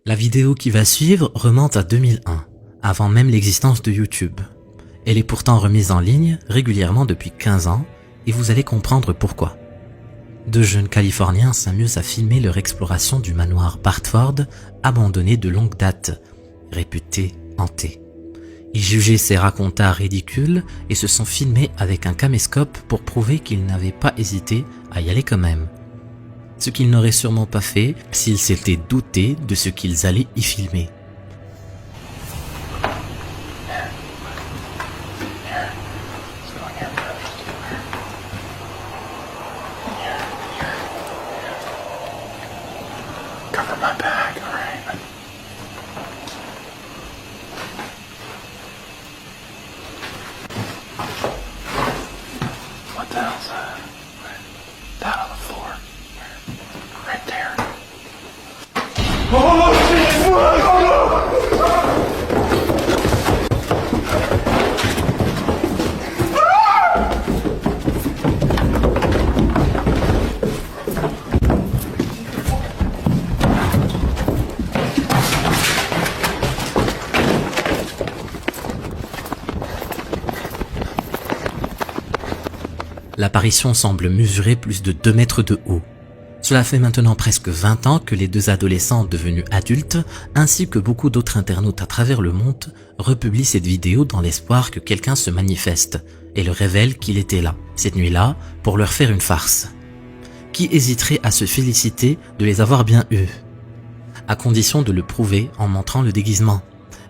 La vidéo qui va suivre remonte à 2001, avant même l'existence de YouTube. Elle est pourtant remise en ligne régulièrement depuis 15 ans et vous allez comprendre pourquoi. Deux jeunes Californiens s'amusent à filmer leur exploration du manoir Bartford, abandonné de longue date, réputé hanté. Ils jugeaient ces racontars ridicules et se sont filmés avec un caméscope pour prouver qu'ils n'avaient pas hésité à y aller quand même. Ce qu'ils n'auraient sûrement pas fait s'ils s'étaient doutés de ce qu'ils allaient y filmer. Cover my back, alright? What the hell's that? That on the floor. Right there. Oh, shit! Oh, no! L'apparition semble mesurer plus de 2 mètres de haut. Cela fait maintenant presque 20 ans que les deux adolescents devenus adultes, ainsi que beaucoup d'autres internautes à travers le monde, republient cette vidéo dans l'espoir que quelqu'un se manifeste et leur révèle qu'il était là, cette nuit-là, pour leur faire une farce. Qui hésiterait à se féliciter de les avoir bien eus? À condition de le prouver en montrant le déguisement.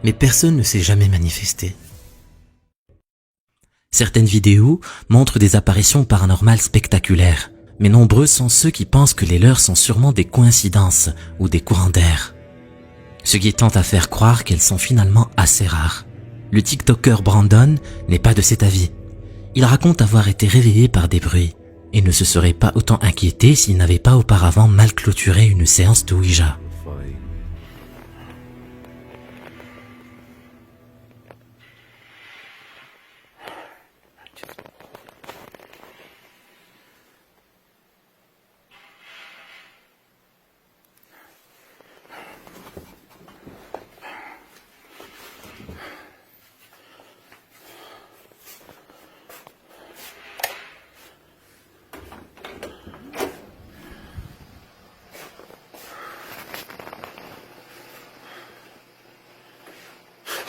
Mais personne ne s'est jamais manifesté. Certaines vidéos montrent des apparitions paranormales spectaculaires, mais nombreux sont ceux qui pensent que les leurs sont sûrement des coïncidences ou des courants d'air. Ce qui tend à faire croire qu'elles sont finalement assez rares. Le TikToker Brandon n'est pas de cet avis. Il raconte avoir été réveillé par des bruits et ne se serait pas autant inquiété s'il n'avait pas auparavant mal clôturé une séance de Ouija.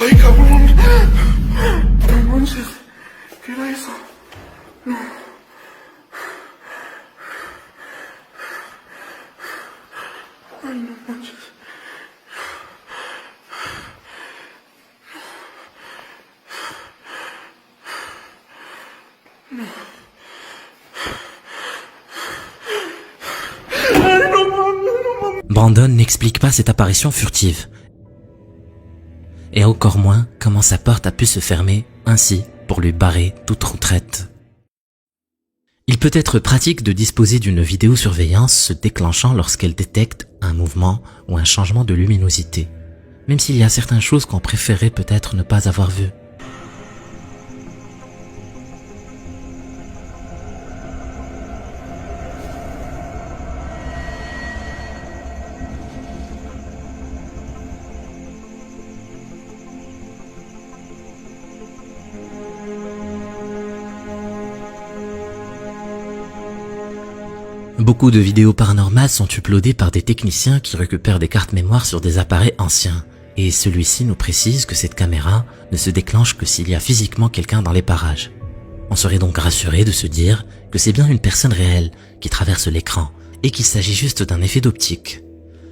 Ay, cabrón. No manches. ¿Qué era eso? No. Ay, no manches. No. Ay, no mames, no mames. Brandon n'explique pas cette apparition furtive. Et encore moins comment sa porte a pu se fermer ainsi pour lui barrer toute retraite. Il peut être pratique de disposer d'une vidéosurveillance se déclenchant lorsqu'elle détecte un mouvement ou un changement de luminosité, même s'il y a certaines choses qu'on préférait peut-être ne pas avoir vues. Beaucoup de vidéos paranormales sont uploadées par des techniciens qui récupèrent des cartes mémoire sur des appareils anciens. Et celui-ci nous précise que cette caméra ne se déclenche que s'il y a physiquement quelqu'un dans les parages. On serait donc rassuré de se dire que c'est bien une personne réelle qui traverse l'écran et qu'il s'agit juste d'un effet d'optique.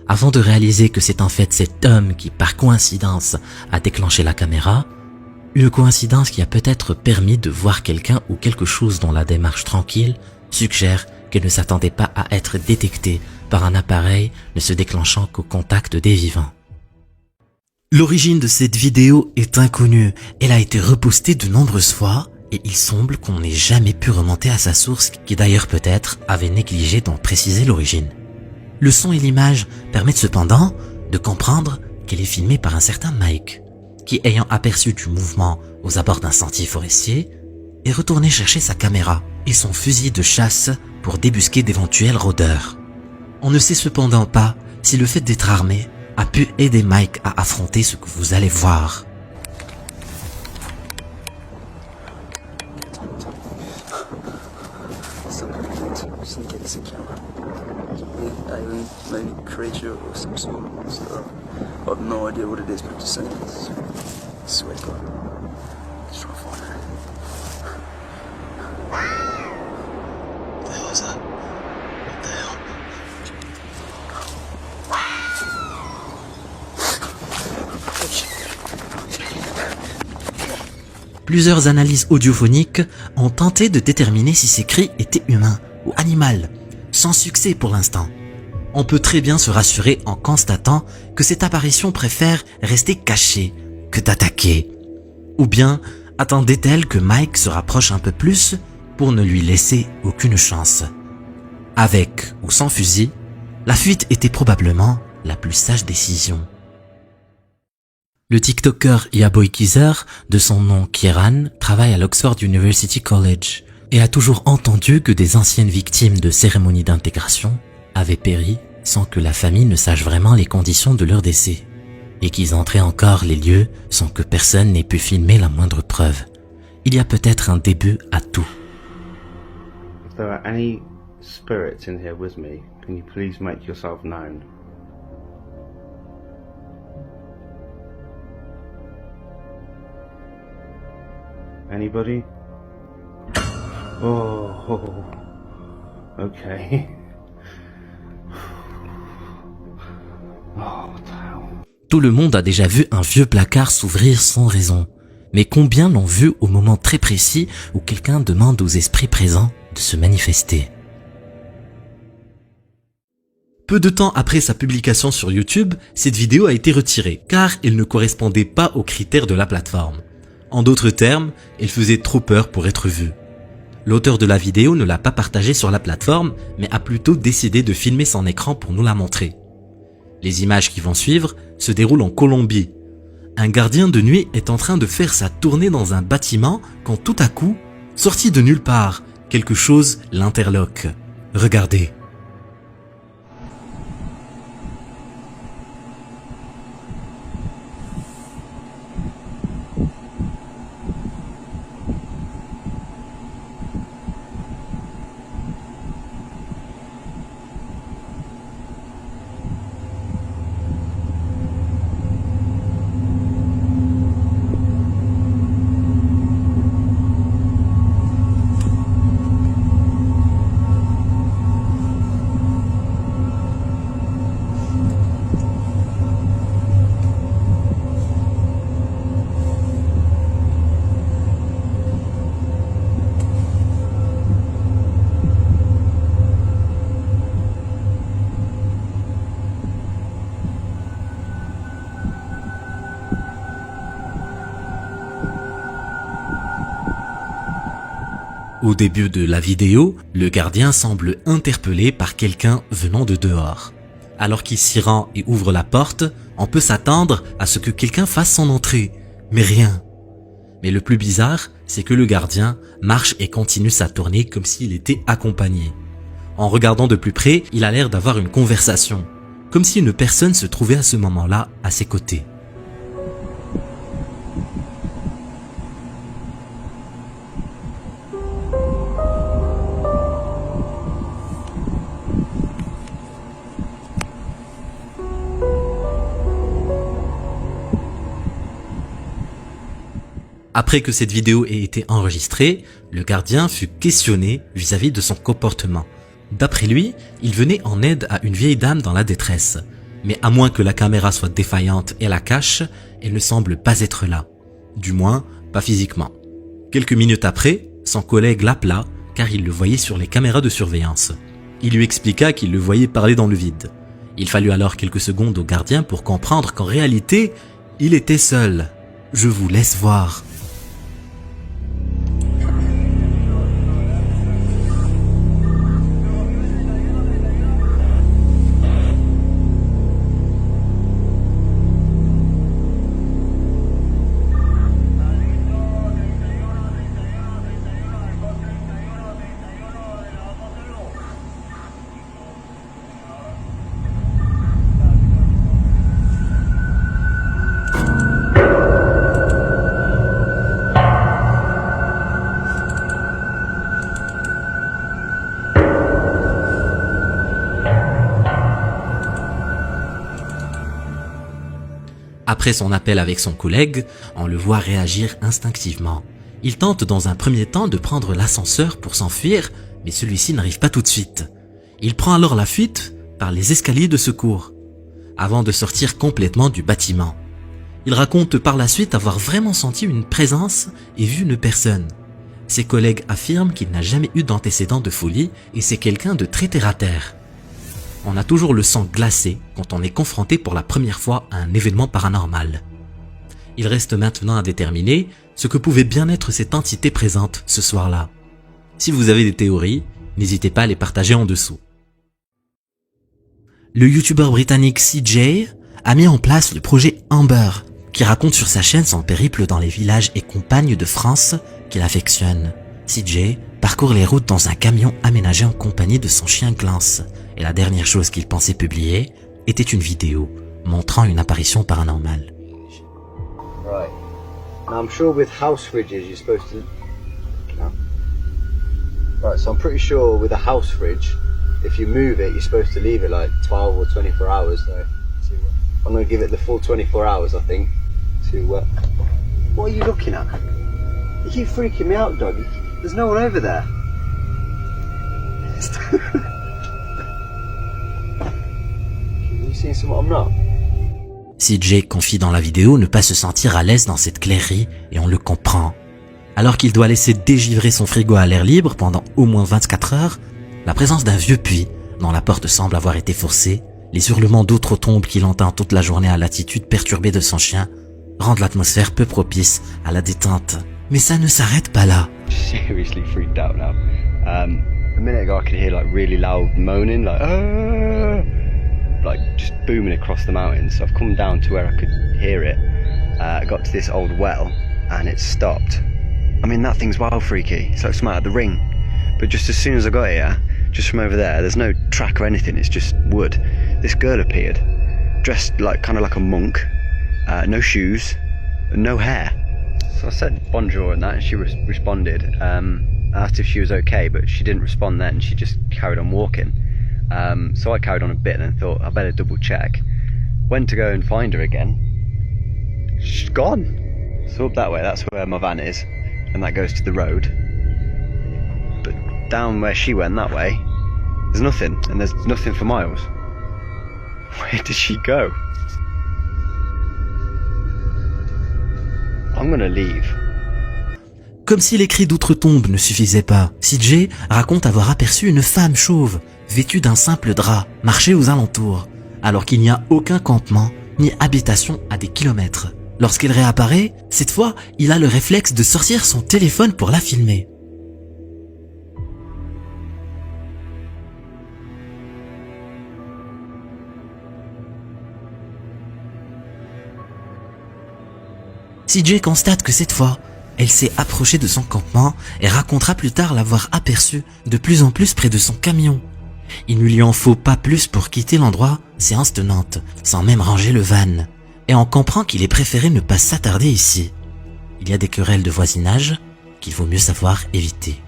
Avant de réaliser que c'est en fait cet homme qui par coïncidence a déclenché la caméra, une coïncidence qui a peut-être permis de voir quelqu'un ou quelque chose dont la démarche tranquille suggère qu'elle ne s'attendait pas à être détectée par un appareil ne se déclenchant qu'au contact des vivants. L'origine de cette vidéo est inconnue, elle a été repostée de nombreuses fois et il semble qu'on n'ait jamais pu remonter à sa source qui d'ailleurs peut-être avait négligé d'en préciser l'origine. Le son et l'image permettent cependant de comprendre qu'elle est filmée par un certain Mike, qui ayant aperçu du mouvement aux abords d'un sentier forestier, est retourné chercher sa caméra et son fusil de chasse pour débusquer d'éventuels rôdeurs. On ne sait cependant pas si le fait d'être armé a pu aider Mike à affronter ce que vous allez voir. Some camera. Alien, maybe creature or some sort of monster. I have no idea what it is, but just saying this. Swear to God. Just try to find it. What the hell is that? What the hell? Plusieurs analyses audiophoniques ont tenté de déterminer si ces cris étaient humains ou animaux, sans succès pour l'instant. On peut très bien se rassurer en constatant que cette apparition préfère rester cachée que d'attaquer. Ou bien attendait-elle que Mike se rapproche un peu plus pour ne lui laisser aucune chance. Avec ou sans fusil, la fuite était probablement la plus sage décision. Le TikToker Yaboy Kizer, de son nom Kieran, travaille à l'Oxford University College et a toujours entendu que des anciennes victimes de cérémonies d'intégration avaient péri sans que la famille ne sache vraiment les conditions de leur décès et qu'ils entraient encore les lieux sans que personne n'ait pu filmer la moindre preuve. Il y a peut-être un début à tout. If there are any spirits in here with me, can you please make yourself known? Anybody? Oh, okay. Oh, what the hell? Tout le monde a déjà vu un vieux placard s'ouvrir sans raison. Mais combien l'ont vu au moment très précis où quelqu'un demande aux esprits présents de se manifester? Peu de temps après sa publication sur YouTube, cette vidéo a été retirée car elle ne correspondait pas aux critères de la plateforme. En d'autres termes, elle faisait trop peur pour être vue. L'auteur de la vidéo ne l'a pas partagée sur la plateforme, mais a plutôt décidé de filmer son écran pour nous la montrer. Les images qui vont suivre se déroulent en Colombie. Un gardien de nuit est en train de faire sa tournée dans un bâtiment quand tout à coup, sorti de nulle part, quelque chose l'interloque. Regardez. Au début de la vidéo, le gardien semble interpellé par quelqu'un venant de dehors. Alors qu'il s'y rend et ouvre la porte, on peut s'attendre à ce que quelqu'un fasse son entrée, mais rien. Mais le plus bizarre, c'est que le gardien marche et continue sa tournée comme s'il était accompagné. En regardant de plus près, il a l'air d'avoir une conversation, comme si une personne se trouvait à ce moment-là à ses côtés. Après que cette vidéo ait été enregistrée, le gardien fut questionné vis-à-vis de son comportement. D'après lui, il venait en aide à une vieille dame dans la détresse. Mais à moins que la caméra soit défaillante et la cache, elle ne semble pas être là. Du moins, pas physiquement. Quelques minutes après, son collègue l'appela car il le voyait sur les caméras de surveillance. Il lui expliqua qu'il le voyait parler dans le vide. Il fallut alors quelques secondes au gardien pour comprendre qu'en réalité, il était seul. Je vous laisse voir. Après son appel avec son collègue, on le voit réagir instinctivement. Il tente dans un premier temps de prendre l'ascenseur pour s'enfuir, mais celui-ci n'arrive pas tout de suite. Il prend alors la fuite par les escaliers de secours, avant de sortir complètement du bâtiment. Il raconte par la suite avoir vraiment senti une présence et vu une personne. Ses collègues affirment qu'il n'a jamais eu d'antécédent de folie et c'est quelqu'un de très terre-à-terre. On a toujours le sang glacé quand on est confronté pour la première fois à un événement paranormal. Il reste maintenant à déterminer ce que pouvait bien être cette entité présente ce soir-là. Si vous avez des théories, n'hésitez pas à les partager en dessous. Le youtubeur britannique CJ a mis en place le projet Amber, qui raconte sur sa chaîne son périple dans les villages et campagnes de France qu'il affectionne. CJ parcourt les routes dans un camion aménagé en compagnie de son chien Glance, et la dernière chose qu'il pensait publier était une vidéo montrant une apparition paranormale. Right. Now I'm sure with house fridges you're supposed to... No. Right, so I'm pretty sure with a house fridge, if you move it, you're supposed to leave it like 12 or 24 hours though. I'm going to give it the full 24 hours, I think, to... What are you looking at? You keep freaking me out, dog. There's no one over there. You seeing something I'm not? CJ confie dans la vidéo ne pas se sentir à l'aise dans cette clairie et on le comprend. Alors qu'il doit laisser dégivrer son frigo à l'air libre pendant au moins 24 heures, la présence d'un vieux puits dont la porte semble avoir été forcée, les hurlements d'outre-tombe qu'il entend toute la journée à l'attitude perturbée de son chien rendent l'atmosphère peu propice à la détente. Mais ça ne s'arrête pas là. Seriously freaked out now. A minute ago I could hear like really loud moaning, like just booming across the mountains. So I've come down to where I could hear it. Got to this old well and it stopped. I mean that thing's wild freaky. It's like something out of The Ring. But just as soon as I got here, just from over there's no track or anything. It's just wood. This girl appeared, dressed like kind of like a monk, no shoes, and no hair. So I said bonjour and that, and she responded. I asked if she was okay, but she didn't respond then. She just carried on walking. So I carried on a bit and thought I better double check. Went to go and find her again. She's gone. So up that way, that's where my van is, and that goes to the road. But down where she went that way, there's nothing, and there's nothing for miles. Where did she go? I'm gonna leave. Comme si les cris d'outre-tombe ne suffisaient pas, CJ raconte avoir aperçu une femme chauve, vêtue d'un simple drap, marcher aux alentours, alors qu'il n'y a aucun campement ni habitation à des kilomètres. Lorsqu'elle réapparaît, cette fois, il a le réflexe de sortir son téléphone pour la filmer. CJ constate que cette fois, elle s'est approchée de son campement et racontera plus tard l'avoir aperçue de plus en plus près de son camion. Il ne lui en faut pas plus pour quitter l'endroit, séance tenante, sans même ranger le van. Et on comprend qu'il est préféré ne pas s'attarder ici. Il y a des querelles de voisinage qu'il vaut mieux savoir éviter.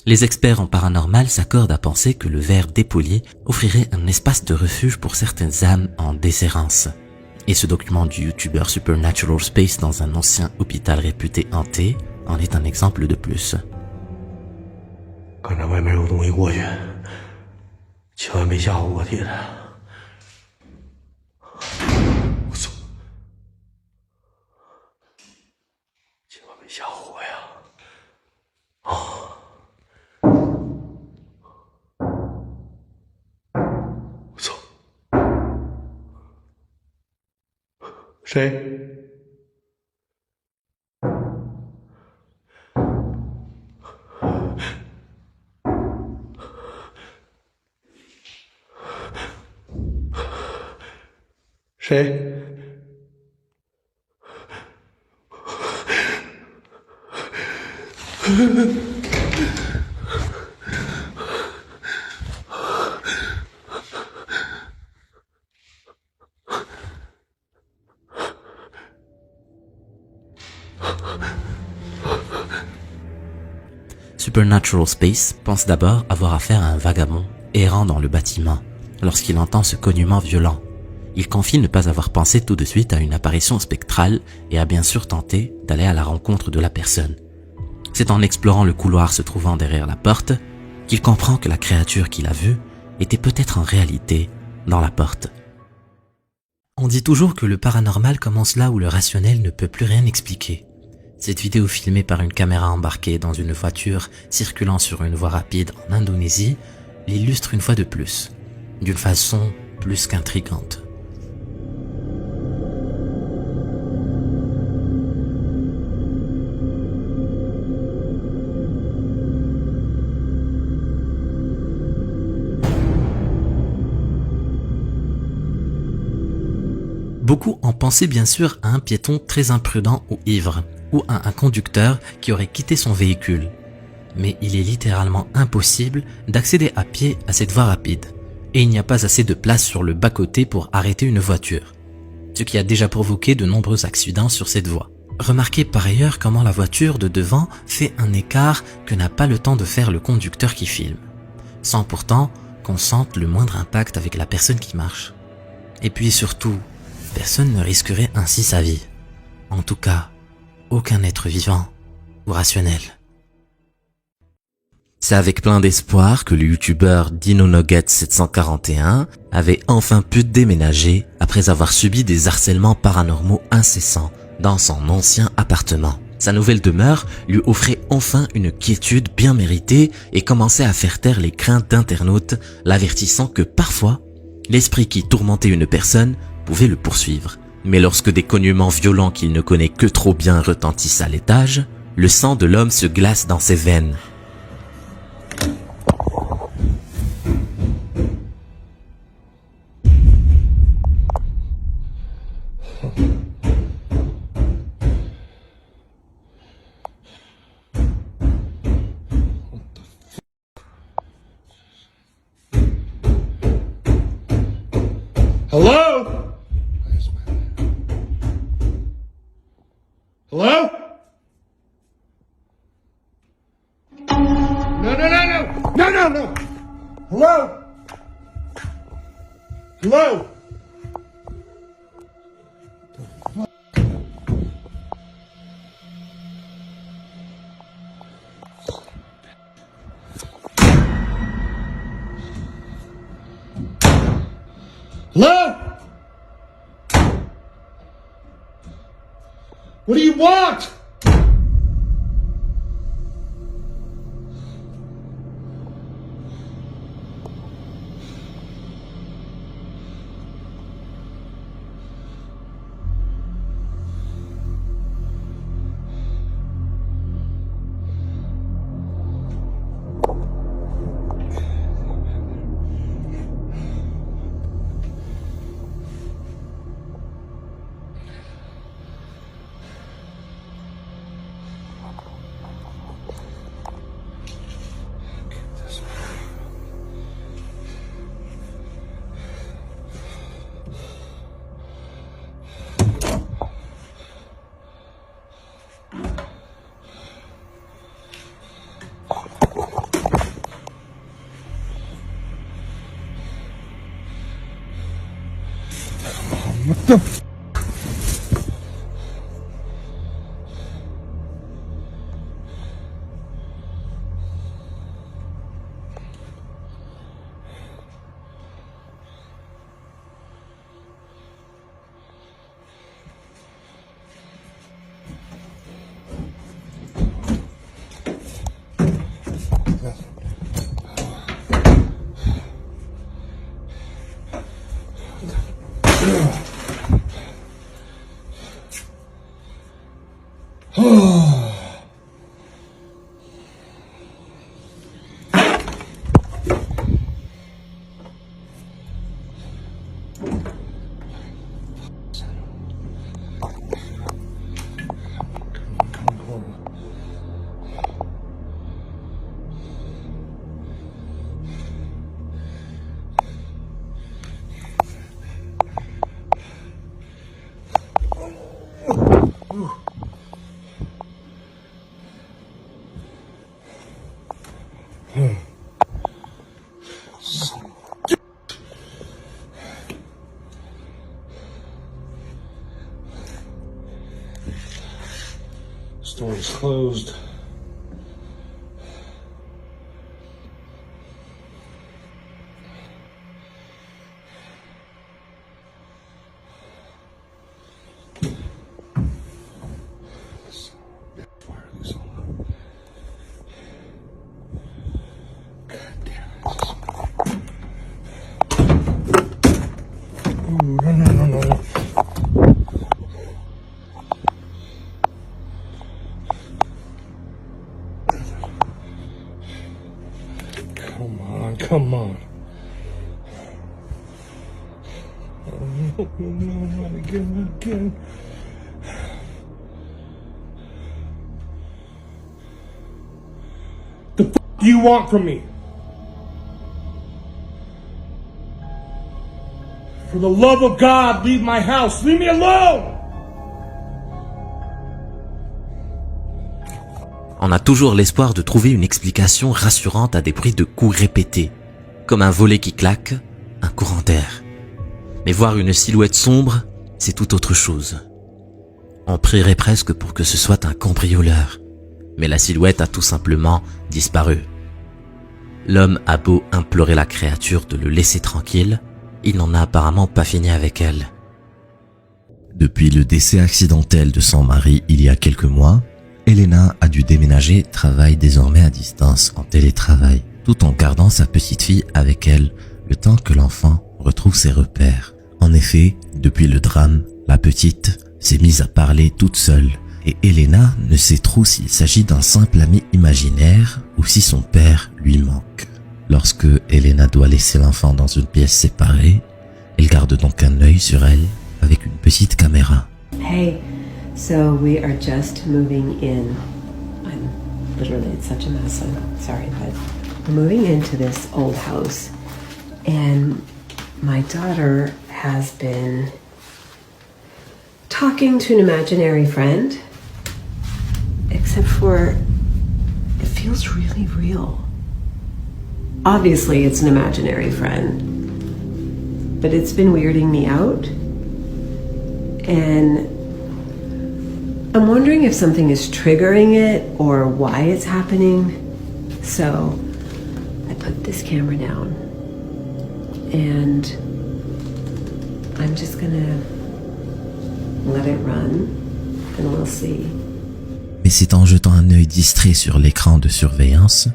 Les experts en paranormal s'accordent à penser que le verre dépoli offrirait un espace de refuge pour certaines âmes en déshérence. Et ce document du youtubeur Supernatural Space dans un ancien hôpital réputé hanté en est un exemple de plus. 刚才外面有东西过去，千万别吓唬我，铁子！我操！千万别吓唬我呀！啊！我操！谁？ 谁？Supernatural Space pense d'abord avoir affaire à un vagabond errant dans le bâtiment lorsqu'il entend ce cognement violent. il confie ne pas avoir pensé tout de suite à une apparition spectrale et a bien sûr tenté d'aller à la rencontre de la personne. C'est en explorant le couloir se trouvant derrière la porte qu'il comprend que la créature qu'il a vue était peut-être en réalité dans la porte. On dit toujours que le paranormal commence là où le rationnel ne peut plus rien expliquer. Cette vidéo filmée par une caméra embarquée dans une voiture circulant sur une voie rapide en Indonésie l'illustre une fois de plus, d'une façon plus qu'intrigante. Beaucoup ont pensé bien sûr à un piéton très imprudent ou ivre, ou à un conducteur qui aurait quitté son véhicule. Mais il est littéralement impossible d'accéder à pied à cette voie rapide, et il n'y a pas assez de place sur le bas-côté pour arrêter une voiture, ce qui a déjà provoqué de nombreux accidents sur cette voie. Remarquez par ailleurs comment la voiture de devant fait un écart que n'a pas le temps de faire le conducteur qui filme, sans pourtant qu'on sente le moindre impact avec la personne qui marche. Et puis surtout, personne ne risquerait ainsi sa vie. En tout cas, aucun être vivant ou rationnel. C'est avec plein d'espoir que le youtubeur DinoNugget741 avait enfin pu déménager après avoir subi des harcèlements paranormaux incessants dans son ancien appartement. Sa nouvelle demeure lui offrait enfin une quiétude bien méritée et commençait à faire taire les craintes d'internautes, l'avertissant que parfois, l'esprit qui tourmentait une personne pouvait le poursuivre. Mais lorsque des cognements violents qu'il ne connaît que trop bien retentissent à l'étage, le sang de l'homme se glace dans ses veines. Hello? Hello? No, no, no, no! No, no, no! Hello? Hello? Hello? What do you want? What the f- Store's closed. Come on. Oh, no, not again. The f*** do you want from me? For the love of God, leave my house. Leave me alone! On a toujours l'espoir de trouver une explication rassurante à des bruits de coups répétés, comme un volet qui claque, un courant d'air. Mais voir une silhouette sombre, c'est tout autre chose. On prierait presque pour que ce soit un cambrioleur, mais la silhouette a tout simplement disparu. L'homme a beau implorer la créature de le laisser tranquille, il n'en a apparemment pas fini avec elle. Depuis le décès accidentel de son mari il y a quelques mois, Elena a dû déménager et travaille désormais à distance en télétravail, tout en gardant sa petite fille avec elle, le temps que l'enfant retrouve ses repères. En effet, depuis le drame, la petite s'est mise à parler toute seule, et Elena ne sait trop s'il s'agit d'un simple ami imaginaire ou si son père lui manque. Lorsque Elena doit laisser l'enfant dans une pièce séparée, elle garde donc un œil sur elle avec une petite caméra. Hey. So we are just moving in. It's such a mess. I'm sorry, but we're moving into this old house. And my daughter has been talking to an imaginary friend. Except for, it feels really real. Obviously, it's an imaginary friend. But it's been weirding me out. And I'm wondering if something is triggering it or why it's happening. So I put this camera down and I'm just gonna let it run and we'll see. Mais c'est en jetant un œil distrait sur l'écran de surveillance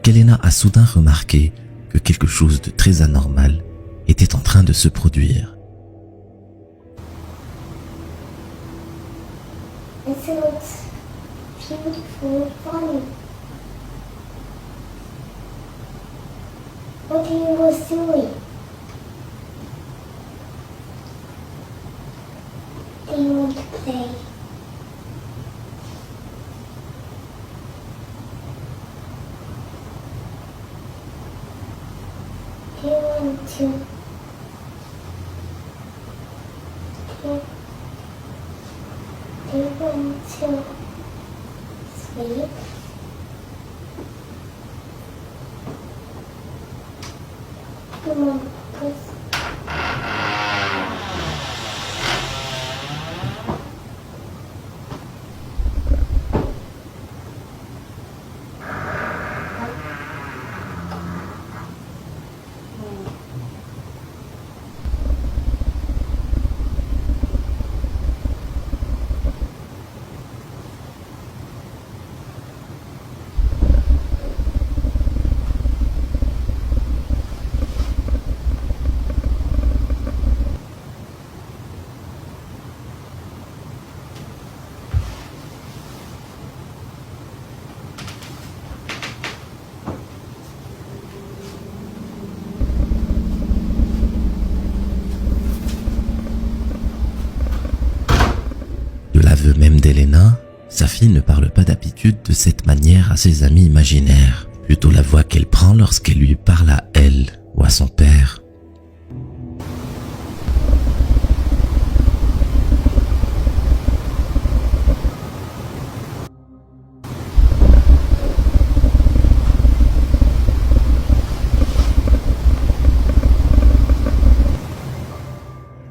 qu'Elena a soudain remarqué que quelque chose de très anormal était en train de se produire. It looks beautiful and funny. What are you guys doing? Do you want to play? Do you want to? Do you want to sleep? Come on, please. L'aveu même d'Elena, sa fille ne parle pas d'habitude de cette manière à ses amis imaginaires, plutôt la voix qu'elle prend lorsqu'elle lui parle à elle ou à son père.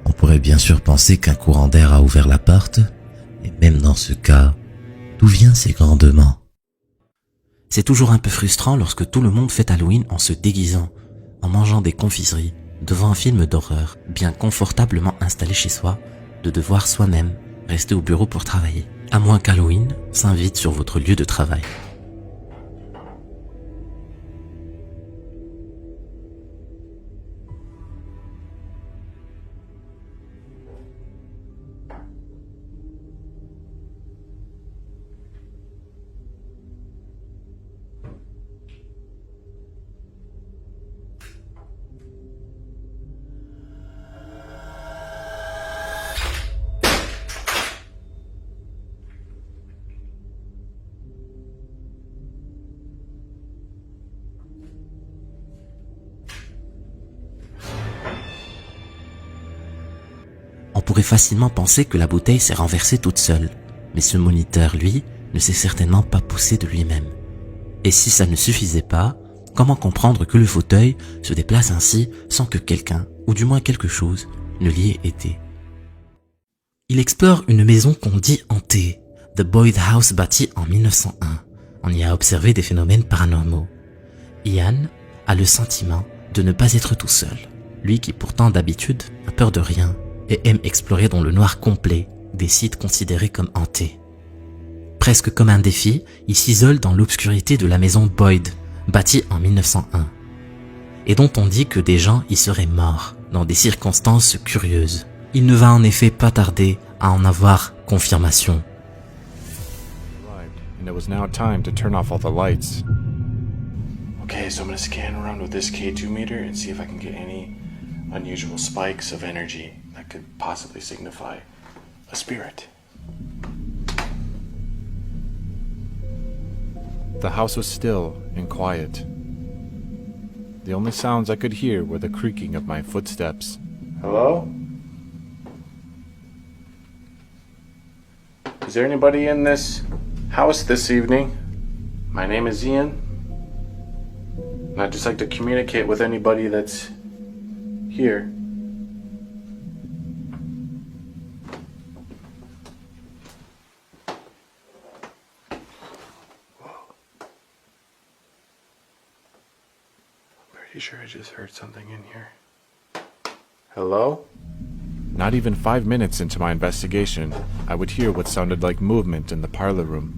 On pourrait bien sûr penser qu'un courant d'air a ouvert la porte, et même dans ce cas, D'où viennent ces grandements? C'est toujours un peu frustrant lorsque tout le monde fête Halloween en se déguisant, en mangeant des confiseries, devant un film d'horreur, bien confortablement installé chez soi, de devoir soi-même rester au bureau pour travailler, à moins qu'Halloween s'invite sur votre lieu de travail. On pourrait facilement penser que la bouteille s'est renversée toute seule, mais ce moniteur, lui, ne s'est certainement pas poussé de lui-même. Et si ça ne suffisait pas, comment comprendre que le fauteuil se déplace ainsi sans que quelqu'un, ou du moins quelque chose, ne l'y ait été? Il explore une maison qu'on dit hantée, The Boyd House, bâtie en 1901. On y a observé des phénomènes paranormaux. Ian a le sentiment de ne pas être tout seul, lui qui pourtant d'habitude a peur de rien et aime explorer dans le noir complet des sites considérés comme hantés. Presque comme un défi, il s'isole dans l'obscurité de la maison Boyd, bâtie en 1901, et dont on dit que des gens y seraient morts dans des circonstances curieuses. Il ne va en effet pas tarder à en avoir confirmation. And it was now time to turn off all the lights. Okay, so I'm gonna scan around with this K2 meter and see if I can get any unusual spikes of energy that could possibly signify a spirit. The house was still and quiet. The only sounds I could hear were the creaking of my footsteps. Hello? Is there anybody in this house this evening? My name is Ian. And I'd just like to communicate with anybody that's here. Pretty sure I just heard something in here. Hello? Not even 5 minutes into my investigation, I would hear what sounded like movement in the parlor room.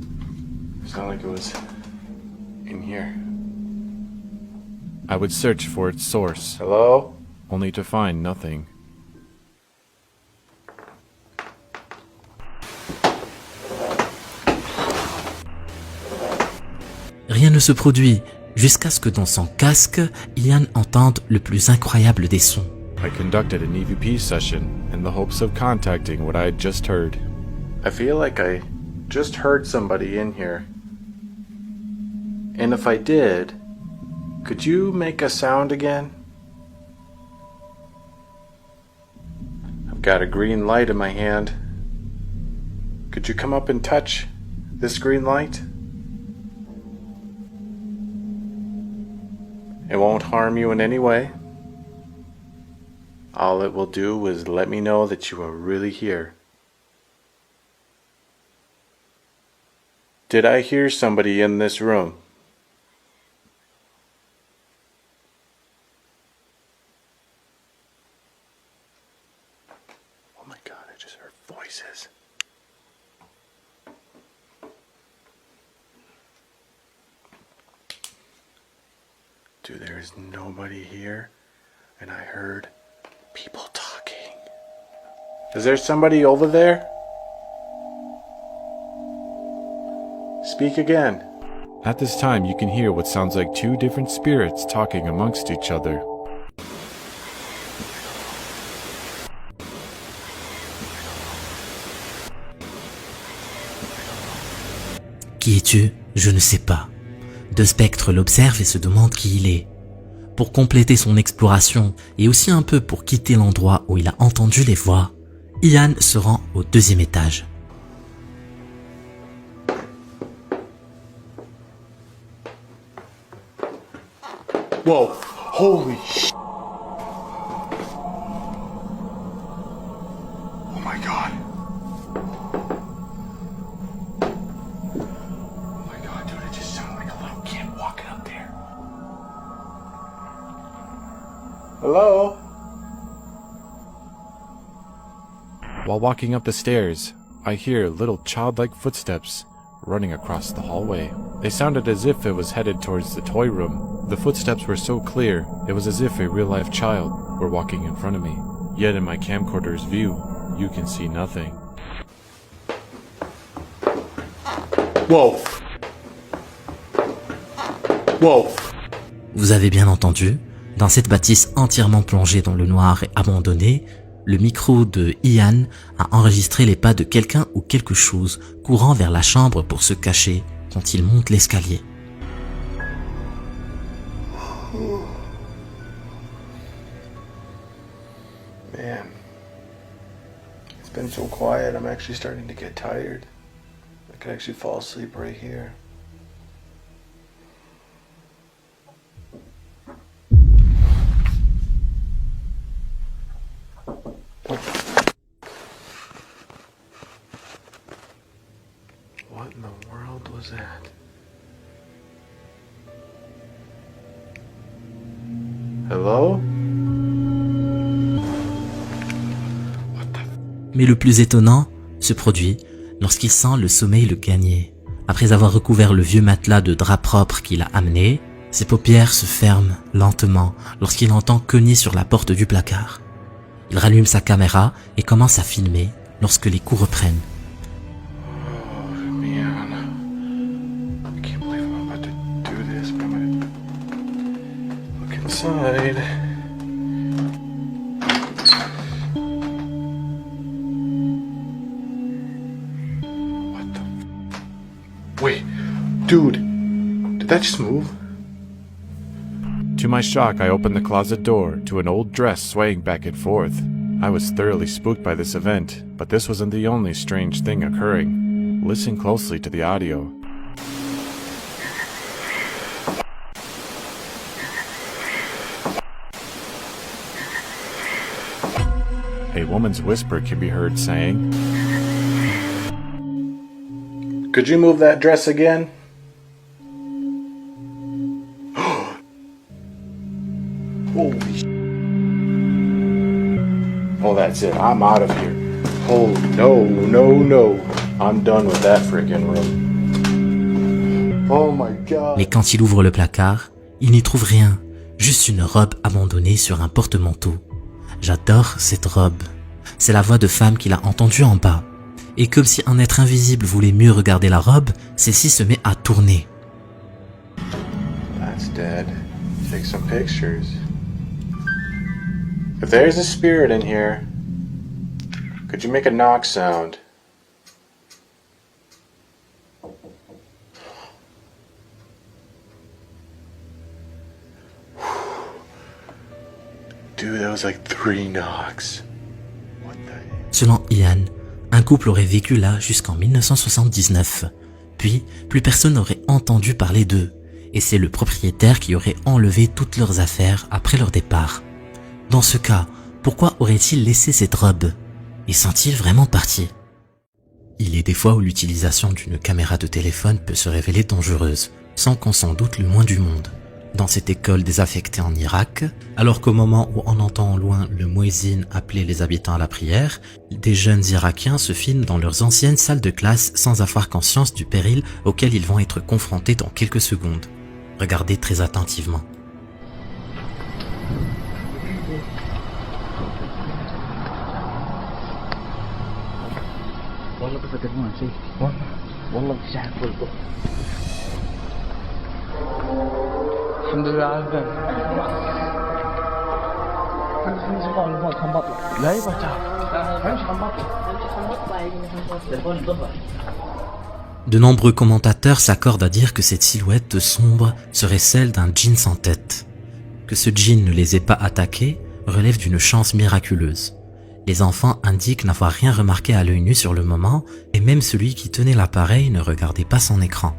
It sounded like it was in here. I would search for its source, Hello? only to find nothing. Rien ne se produit, jusqu'à ce que dans son casque, Ian entende le plus incroyable des sons. I conducted an EVP session in the hopes of contacting what I had just heard. I feel like I just heard somebody in here. And if I did, could you make a sound again? I've got a green light in my hand. Could you come up and touch this green light? It won't harm you in any way. All it will do is let me know that you are really here. Did I hear somebody in this room? Oh my God, I just heard voices. Dude, there is nobody here, and I heard people talking. Is there somebody over there? Speak again. At this time, you can hear what sounds like two different spirits talking amongst each other. Qui es-tu? Je ne sais pas. Deux spectres l'observent et se demandent qui il est. Pour compléter son exploration et aussi un peu pour quitter l'endroit où il a entendu les voix, Ian se rend au 2e étage. Whoa, holy sh**. Oh my God. Hello? While walking up the stairs, I hear little childlike footsteps running across the hallway. They sounded as if it was headed towards the toy room. The footsteps were so clear, it was as if a real-life child were walking in front of me. Yet in my camcorder's view, you can see nothing. Whoa. Whoa. Vous avez bien entendu, dans cette bâtisse entièrement plongée dans le noir et abandonnée, le micro de Ian a enregistré les pas de quelqu'un ou quelque chose courant vers la chambre pour se cacher quand il monte l'escalier. Man. It's been so quiet, I'm actually starting to get tired. I could actually fall asleep right here. What in the world was that? Hello? Mais le plus étonnant se produit lorsqu'il sent le sommeil le gagner. Après avoir recouvert le vieux matelas de drap propre qu'il a amené, ses paupières se ferment lentement lorsqu'il entend cogner sur la porte du placard. Il rallume sa caméra et commence à filmer lorsque les coups reprennent. Oh, man. I can't believe I'm about to do this, but I'm gonna look inside. What the? Wait, dude, did that just move? To my shock, I opened the closet door to an old dress swaying back and forth. I was thoroughly spooked by this event, but this wasn't the only strange thing occurring. Listen closely to the audio. A woman's whisper can be heard saying, Could you move that dress again? Holy sh**. Oh, that's it. I'm out of here. Oh, no. I'm done with that freaking room. Oh my god. Mais quand il ouvre le placard, il n'y trouve rien, juste une robe abandonnée sur un porte-manteau. J'adore cette robe. C'est la voix de femme qu'il a entendue en bas. Et comme si un être invisible voulait mieux regarder la robe, celle-ci se met à tourner. That's dead. Take some pictures. If there's a spirit in here, could you make a knock sound? Dude, that was like 3 knocks. What the heck? Selon Ian, un couple aurait vécu là jusqu'en 1979. Puis, plus personne n'aurait entendu parler d'eux. Et c'est le propriétaire qui aurait enlevé toutes leurs affaires après leur départ. Dans ce cas, pourquoi aurait-il laissé cette robe? Et sont-ils vraiment partis? Il est des fois où l'utilisation d'une caméra de téléphone peut se révéler dangereuse, sans qu'on s'en doute le moins du monde. Dans cette école désaffectée en Irak, alors qu'au moment où on entend au loin le muezzin appeler les habitants à la prière, des jeunes Irakiens se filment dans leurs anciennes salles de classe sans avoir conscience du péril auquel ils vont être confrontés dans quelques secondes. Regardez très attentivement. De nombreux commentateurs s'accordent à dire que cette silhouette sombre serait celle d'un djinn sans tête. Que ce djinn ne les ait pas attaqués relève d'une chance miraculeuse. Les enfants indiquent n'avoir rien remarqué à l'œil nu sur le moment, et même celui qui tenait l'appareil ne regardait pas son écran.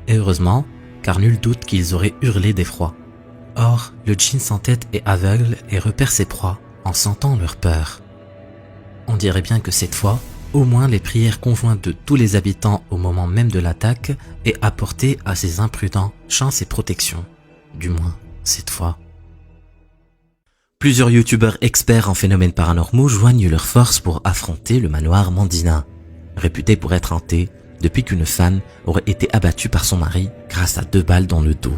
Et heureusement, car nul doute qu'ils auraient hurlé d'effroi. Or, le djinn sans tête est aveugle et repère ses proies en sentant leur peur. On dirait bien que cette fois, au moins les prières conjointes de tous les habitants au moment même de l'attaque aient apporté à ces imprudents chance et protection. Du moins, cette fois. Plusieurs youtubeurs experts en phénomènes paranormaux joignent leurs forces pour affronter le manoir Mandina, réputé pour être hanté depuis qu'une femme aurait été abattue par son mari grâce à 2 balles dans le dos.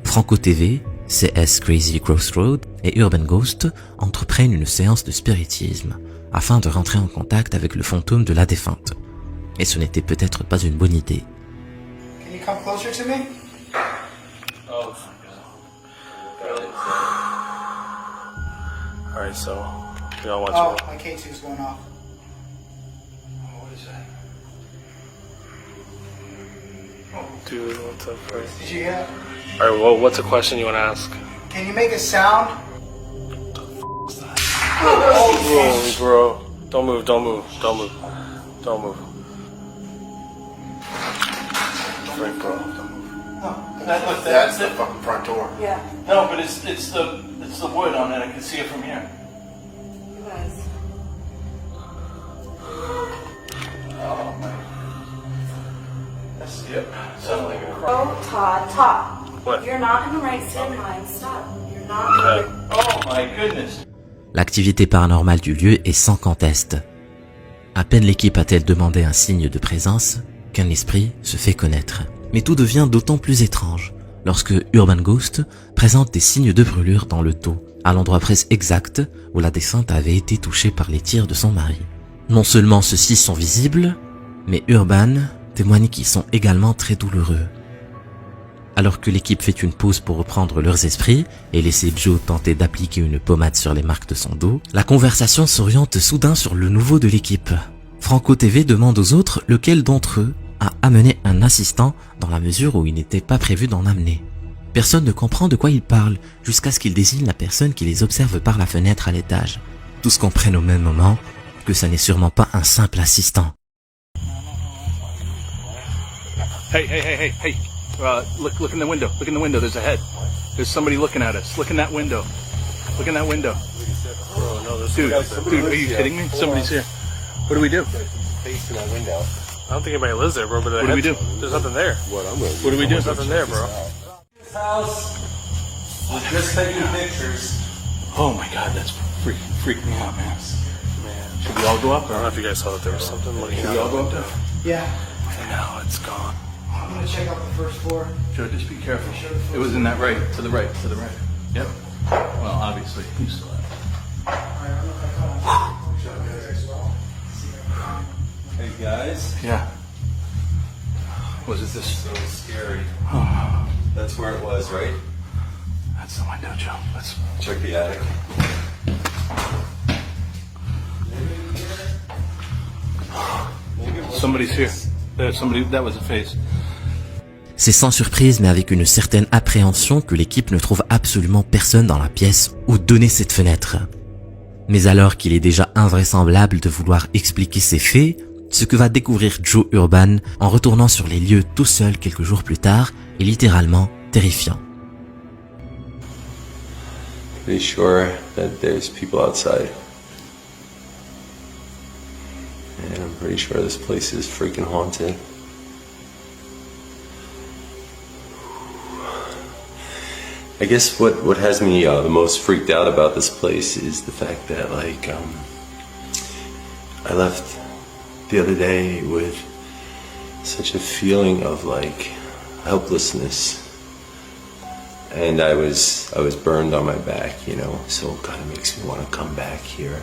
Franco TV, CS Crazy Crossroad et Urban Ghost entreprennent une séance de spiritisme afin de rentrer en contact avec le fantôme de la défunte. Et ce n'était peut-être pas une bonne idée. Can you come closer to me? Oh, alright, so we all watch Oh, my K2's going off. What is that? Dude, what the fuck? Did you hear? Alright, well, what's a question you want to ask? Can you make a sound? Bro. Don't move, don't move, don't move. Don't move. Frank, bro. Look, that's the fucking front door. Yeah. No, but it's the wood on it. I can see it from here. You guys. Oh man. That's yep. Sounds like a cry. Oh, Todd. What? You're not in the right state of mind. Stop. You're not. Okay. Oh my goodness. L'activité paranormale du lieu est sans conteste. À peine l'équipe a-t-elle demandé un signe de présence qu'un esprit se fait connaître. Mais tout devient d'autant plus étrange lorsque Urban Ghost présente des signes de brûlure dans le dos, à l'endroit presque exact où la défunte avait été touchée par les tirs de son mari. Non seulement ceux-ci sont visibles, mais Urban témoigne qu'ils sont également très douloureux. Alors que l'équipe fait une pause pour reprendre leurs esprits et laisser Joe tenter d'appliquer une pommade sur les marques de son dos, la conversation s'oriente soudain sur le nouveau de l'équipe. Franco TV demande aux autres lequel d'entre eux a amené un assistant dans la mesure où il n'était pas prévu d'en amener. Personne ne comprend de quoi il parle jusqu'à ce qu'il désigne la personne qui les observe par la fenêtre à l'étage. Tous comprennent au même moment que ça n'est sûrement pas un simple assistant. Hey. Look in the window. Look in the window. There's a head. There's somebody looking at us. Look in that window. Look in that window. Bro, no, Dude, are you kidding me? Somebody's here. What do we do? Face in that window. I don't think anybody lives there, bro. But What do we do? There's nothing there. What do we do? There's nothing there, bro. This house was just taking pictures. Oh my God, that's freaked me out, man. Should we all go up? I don't know if you guys saw that there was something looking Should we all out. go up there? Yeah. And now it's gone. I'm gonna check out the first floor. Joe, just be careful. It was in that right, to the right. Yep. Well, obviously, you still have it. Hey guys. Yeah. Was it this? So scary. That's where it was, right? That's the window, Joe. Let's Check the attic. Somebody's here. That was a face. C'est sans surprise mais avec une certaine appréhension que l'équipe ne trouve absolument personne dans la pièce où donner cette fenêtre. Mais alors qu'il est déjà invraisemblable de vouloir expliquer ces faits, ce que va découvrir Joe Urban en retournant sur les lieux tout seul quelques jours plus tard est littéralement terrifiant. Pretty sure that there's people outside. And I'm pretty sure this place is freaking haunted. I guess what has me the most freaked out about this place is the fact that I left the other day with such a feeling of helplessness, and I was burned on my back, so it kind of makes me want to come back here.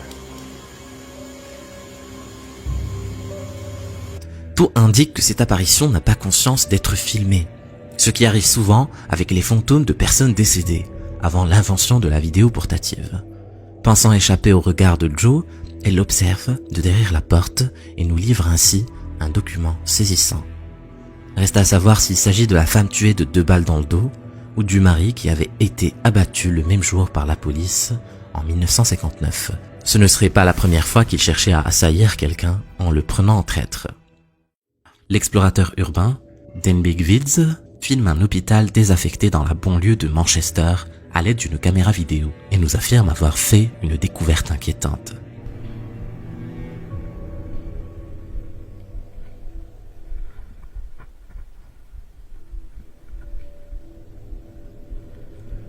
Tout indique que cette apparition n'a pas conscience d'être filmée, ce qui arrive souvent avec les fantômes de personnes décédées, avant l'invention de la vidéo portative. Pensant échapper au regard de Joe, elle l'observe de derrière la porte et nous livre ainsi un document saisissant. Reste à savoir s'il s'agit de la femme tuée de 2 balles dans le dos ou du mari qui avait été abattu le même jour par la police en 1959. Ce ne serait pas la première fois qu'il cherchait à assaillir quelqu'un en le prenant en traître. L'explorateur urbain, Denbigh Vids, filme un hôpital désaffecté dans la banlieue de Manchester à l'aide d'une caméra vidéo et nous affirme avoir fait une découverte inquiétante.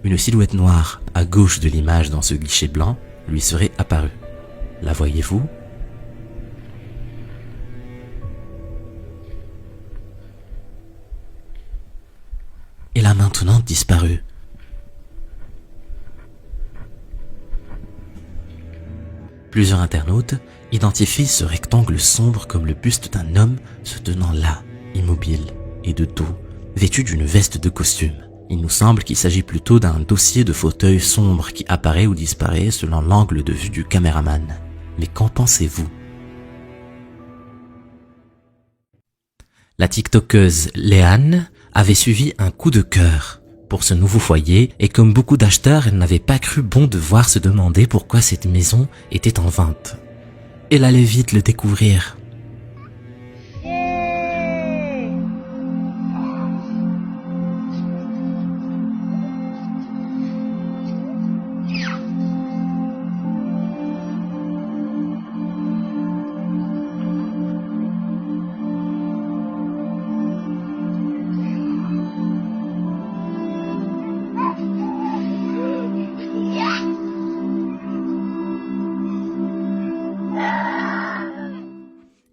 Une silhouette noire à gauche de l'image dans ce guichet blanc lui serait apparue. La voyez-vous? Elle a maintenant disparu. Plusieurs internautes identifient ce rectangle sombre comme le buste d'un homme se tenant là, immobile et de dos, vêtu d'une veste de costume. Il nous semble qu'il s'agit plutôt d'un dossier de fauteuil sombre qui apparaît ou disparaît selon l'angle de vue du caméraman. Mais qu'en pensez-vous? La TikTokeuse Léane avait suivi un coup de cœur pour ce nouveau foyer et comme beaucoup d'acheteurs, elle n'avait pas cru bon de voir se demander pourquoi cette maison était en vente. Elle allait vite le découvrir.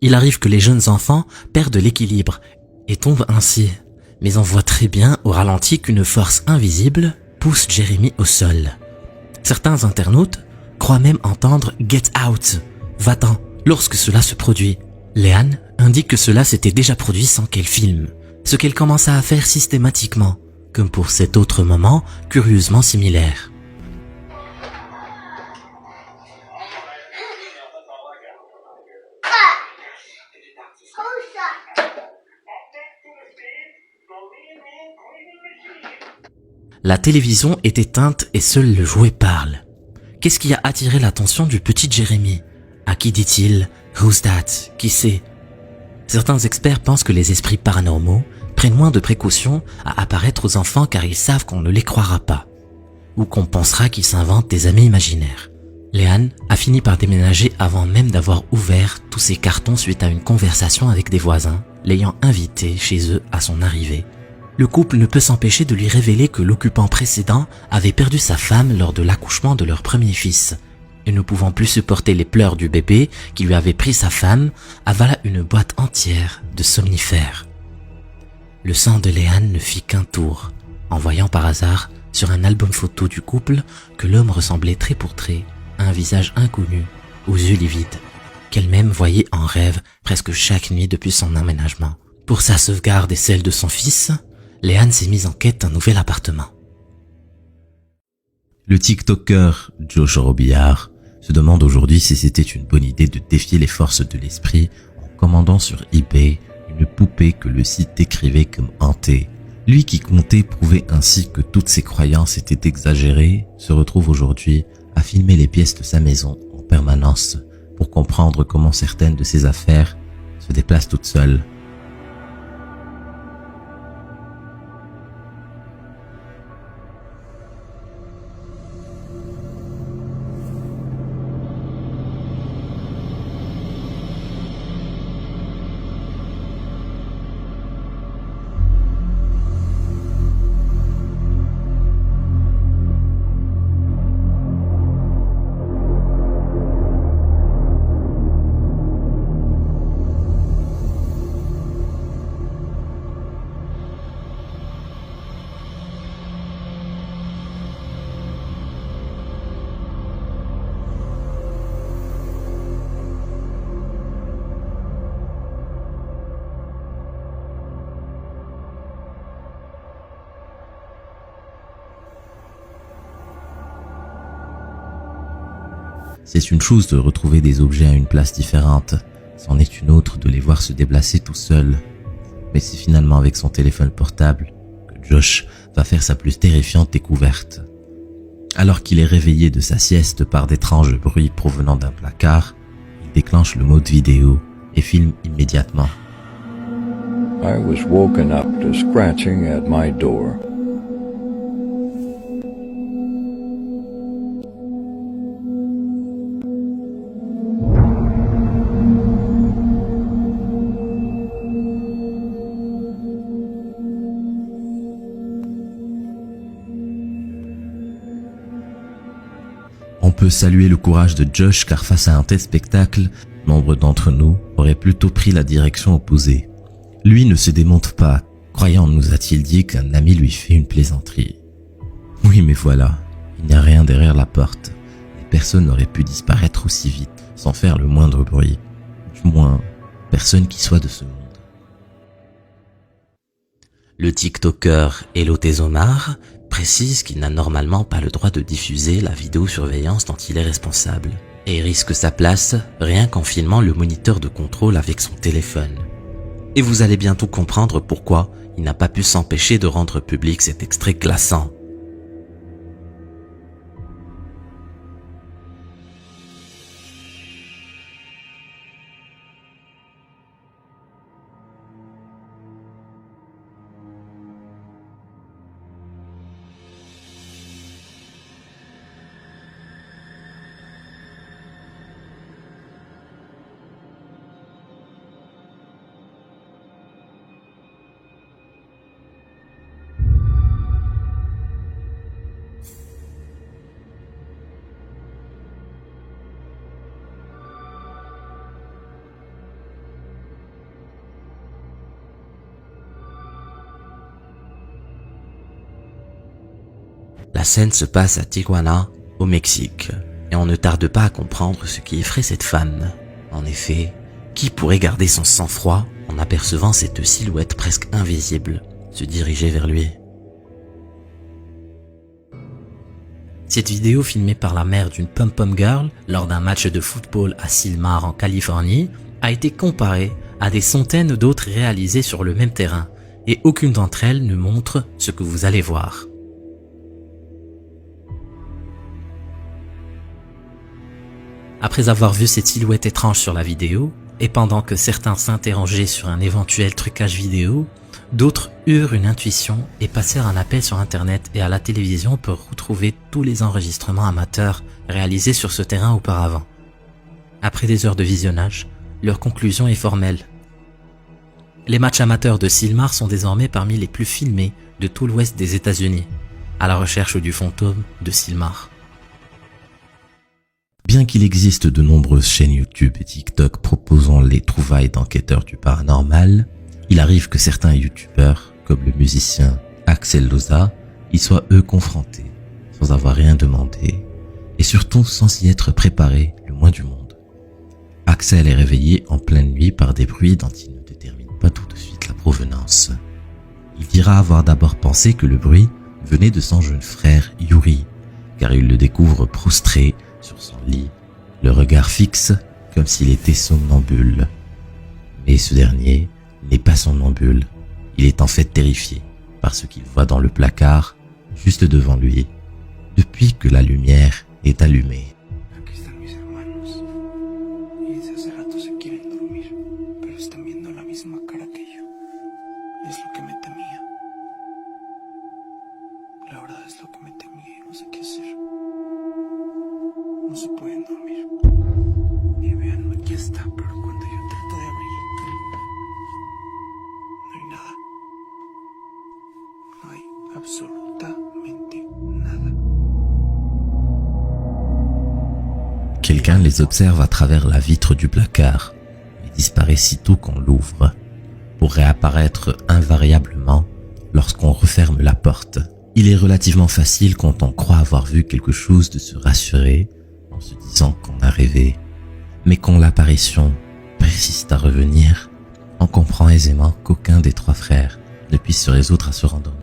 Il arrive que les jeunes enfants perdent l'équilibre et tombent ainsi. Mais on voit très bien au ralenti qu'une force invisible pousse Jeremy au sol. Certains internautes croient même entendre « Get out »,« Va-t'en » lorsque cela se produit. Léane indique que cela s'était déjà produit sans qu'elle filme, ce qu'elle commença à faire systématiquement, comme pour cet autre moment curieusement similaire. La télévision est éteinte et seul le jouet parle. Qu'est-ce qui a attiré l'attention du petit Jeremy? À qui dit-il « Who's that ?» Qui sait? Certains experts pensent que les esprits paranormaux prennent moins de précautions à apparaître aux enfants car ils savent qu'on ne les croira pas, ou qu'on pensera qu'ils s'inventent des amis imaginaires. Léane a fini par déménager avant même d'avoir ouvert tous ses cartons suite à une conversation avec des voisins, l'ayant invité chez eux à son arrivée. Le couple ne peut s'empêcher de lui révéler que l'occupant précédent avait perdu sa femme lors de l'accouchement de leur premier fils. Et ne pouvant plus supporter les pleurs du bébé qui lui avait pris sa femme, avala une boîte entière de somnifères. Le sang de Léane ne fit qu'un tour, en voyant par hasard sur un album photo du couple que l'homme ressemblait trait pour trait à un visage inconnu, aux yeux livides, qu'elle-même voyait en rêve presque chaque nuit depuis son emménagement. Pour sa sauvegarde et celle de son fils, Léane s'est mise en quête d'un nouvel appartement. Le TikToker Josh Robillard se demande aujourd'hui si c'était une bonne idée de défier les forces de l'esprit en commandant sur eBay une poupée que le site décrivait comme hantée. Lui qui comptait prouver ainsi que toutes ses croyances étaient exagérées, se retrouve aujourd'hui à filmer les pièces de sa maison en permanence pour comprendre comment certaines de ses affaires se déplacent toutes seules. C'est une chose de retrouver des objets à une place différente, c'en est une autre de les voir se déplacer tout seul. Mais c'est finalement avec son téléphone portable que Josh va faire sa plus terrifiante découverte. Alors qu'il est réveillé de sa sieste par d'étranges bruits provenant d'un placard, il déclenche le mode vidéo et filme immédiatement. I was woken up to scratching at my door. peut saluer le courage de Josh car face à un tel spectacle, nombre d'entre nous auraient plutôt pris la direction opposée. Lui ne se démonte pas, croyant, nous a-t-il dit, qu'un ami lui fait une plaisanterie. Oui, mais voilà, il n'y a rien derrière la porte, et personne n'aurait pu disparaître aussi vite, sans faire le moindre bruit. Du moins, personne qui soit de ce monde. Le TikToker Hello Tezomar précise qu'il n'a normalement pas le droit de diffuser la vidéosurveillance dont il est responsable, et risque sa place rien qu'en filmant le moniteur de contrôle avec son téléphone. Et vous allez bientôt comprendre pourquoi il n'a pas pu s'empêcher de rendre public cet extrait glaçant. La scène se passe à Tijuana, au Mexique, et on ne tarde pas à comprendre ce qui effraie cette femme. En effet, qui pourrait garder son sang-froid en apercevant cette silhouette presque invisible se diriger vers lui? Cette vidéo filmée par la mère d'une pom-pom girl lors d'un match de football à Sylmar en Californie a été comparée à des centaines d'autres réalisées sur le même terrain, et aucune d'entre elles ne montre ce que vous allez voir. Après avoir vu cette silhouette étrange sur la vidéo, et pendant que certains s'interrogeaient sur un éventuel trucage vidéo, d'autres eurent une intuition et passèrent un appel sur internet et à la télévision pour retrouver tous les enregistrements amateurs réalisés sur ce terrain auparavant. Après des heures de visionnage, leur conclusion est formelle. Les matchs amateurs de Sylmar sont désormais parmi les plus filmés de tout l'ouest des États-Unis, à la recherche du fantôme de Sylmar. Bien qu'il existe de nombreuses chaînes YouTube et TikTok proposant les trouvailles d'enquêteurs du paranormal, il arrive que certains YouTubeurs, comme le musicien Axel Loza, y soient eux confrontés, sans avoir rien demandé, et surtout sans y être préparés le moins du monde. Axel est réveillé en pleine nuit par des bruits dont il ne détermine pas tout de suite la provenance. Il dira avoir d'abord pensé que le bruit venait de son jeune frère Yuri, car il le découvre prostré sur son lit, le regard fixe comme s'il était somnambule. Mais ce dernier n'est pas somnambule, il est en fait terrifié par ce qu'il voit dans le placard juste devant lui, depuis que la lumière est allumée. No se pueden dormir. Y vean, aquí está, pero cuando yo trato de abrir, no hay nada. No hay absolutamente nada. Quelqu'un les observe à travers la vitre du placard et disparaît sitôt qu'on l'ouvre, pour réapparaître invariablement lorsqu'on referme la porte. Il est relativement facile quand on croit avoir vu quelque chose de se rassurer en se disant qu'on a rêvé. Mais quand l'apparition persiste à revenir, on comprend aisément qu'aucun des trois frères ne puisse se résoudre à se rendormir.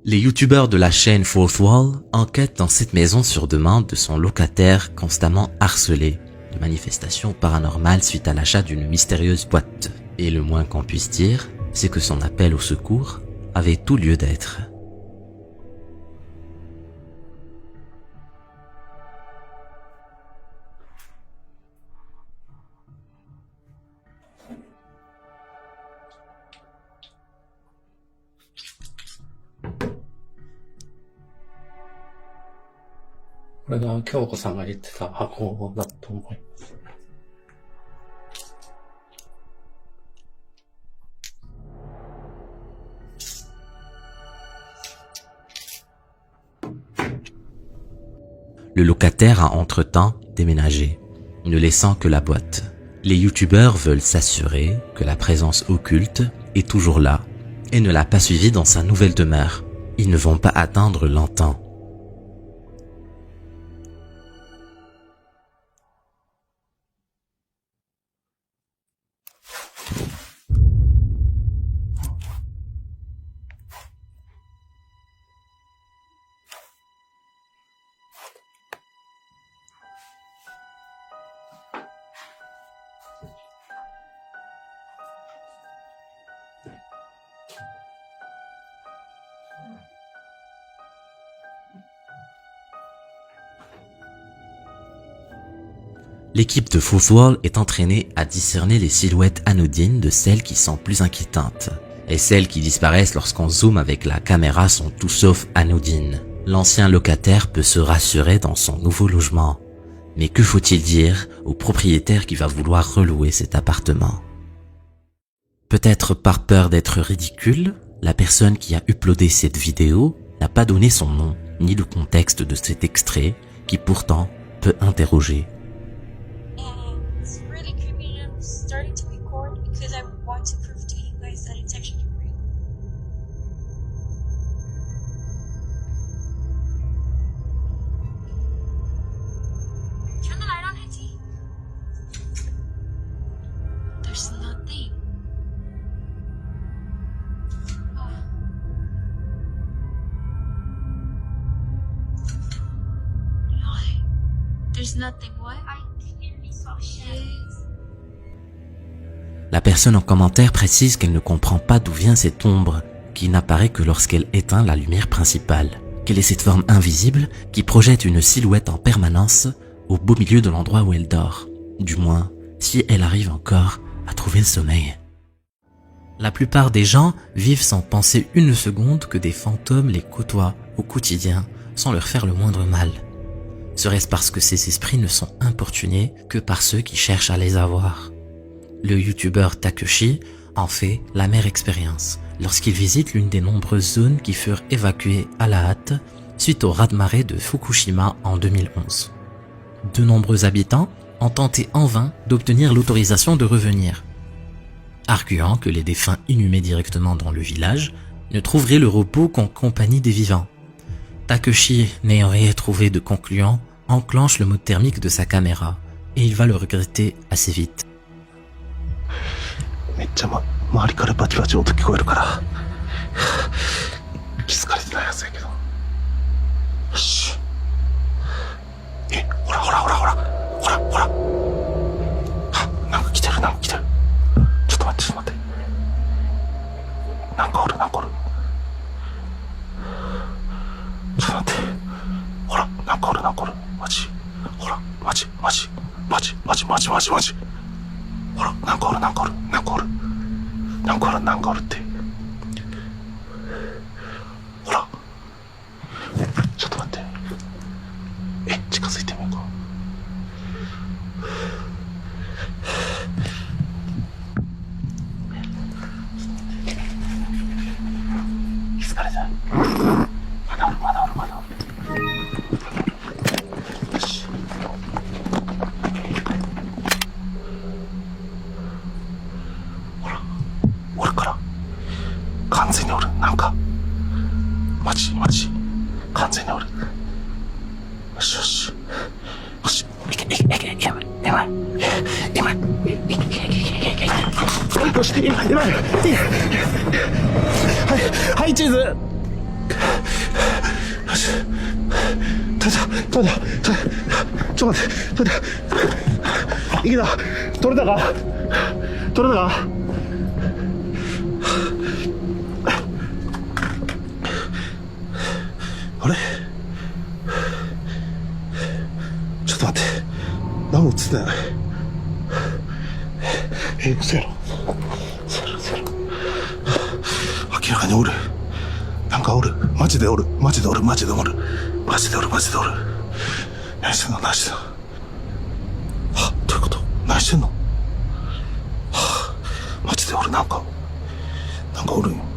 Les youtubeurs de la chaîne Fourth Wall enquêtent dans cette maison sur demande de son locataire constamment harcelé de manifestations paranormales suite à l'achat d'une mystérieuse boîte. Et le moins qu'on puisse dire, c'est que son appel au secours avait tout lieu d'être. Le locataire a entre-temps déménagé, ne laissant que la boîte. Les youtubeurs veulent s'assurer que la présence occulte est toujours là et ne l'a pas suivi dans sa nouvelle demeure. Ils ne vont pas attendre longtemps. L'équipe de Fourth Wall est entraînée à discerner les silhouettes anodines de celles qui sont plus inquiétantes. Et celles qui disparaissent lorsqu'on zoome avec la caméra sont tout sauf anodines. L'ancien locataire peut se rassurer dans son nouveau logement. Mais que faut-il dire au propriétaire qui va vouloir relouer cet appartement? Peut-être par peur d'être ridicule, la personne qui a uploadé cette vidéo n'a pas donné son nom ni le contexte de cet extrait qui pourtant peut interroger. Starting to record because I want to prove to you guys that it's actually real. Turn the light on, Hetty. There's nothing. Oh. There's nothing. What? I clearly saw shadows. La personne en commentaire précise qu'elle ne comprend pas d'où vient cette ombre, qui n'apparaît que lorsqu'elle éteint la lumière principale. Quelle est cette forme invisible qui projette une silhouette en permanence au beau milieu de l'endroit où elle dort? Du moins, si elle arrive encore à trouver le sommeil. La plupart des gens vivent sans penser une seconde que des fantômes les côtoient au quotidien sans leur faire le moindre mal. Serait-ce parce que ces esprits ne sont importunés que par ceux qui cherchent à les avoir? Le youtubeur Takeshi en fait l'amère expérience lorsqu'il visite l'une des nombreuses zones qui furent évacuées à la hâte suite au raz-de-marée de Fukushima en 2011. De nombreux habitants ont tenté en vain d'obtenir l'autorisation de revenir, arguant que les défunts inhumés directement dans le village ne trouveraient le repos qu'en compagnie des vivants. Takeshi, n'ayant rien trouvé de concluant, enclenche le mode thermique de sa caméra et il va le regretter assez vite. めっちゃ周りからバチバチ音聞こえるから気づかれてないやつやけどよしほらほらほらほらほらほらなんか来てるなんか来てるちょっと待ってちょっと待ってなんかおるなんかおるちょっと待ってほらなんかおるなんかおるマジほらマジマジマジマジマジマジマジほらなんかおるなんかおるなんかおるなんかおるなんかおるってほらちょっと待って近づいてみようか気づかれたまだおるまだおるまだおるよしおるから完全におるなんかマジマジ完全におるよしよしよしいけいけいけいけ今今よし今はいはいチーズよし取れたちょっと待って取れたいけた取れたか取れたかあれちょっと待って何も映ってない嘘やろ嘘やろ明らかにおるなんかおるマジでおるマジでおるマジでおるマジでおるマジでおる何してんの何してんのどういうこと何してんのマジでおるなんかおるんよ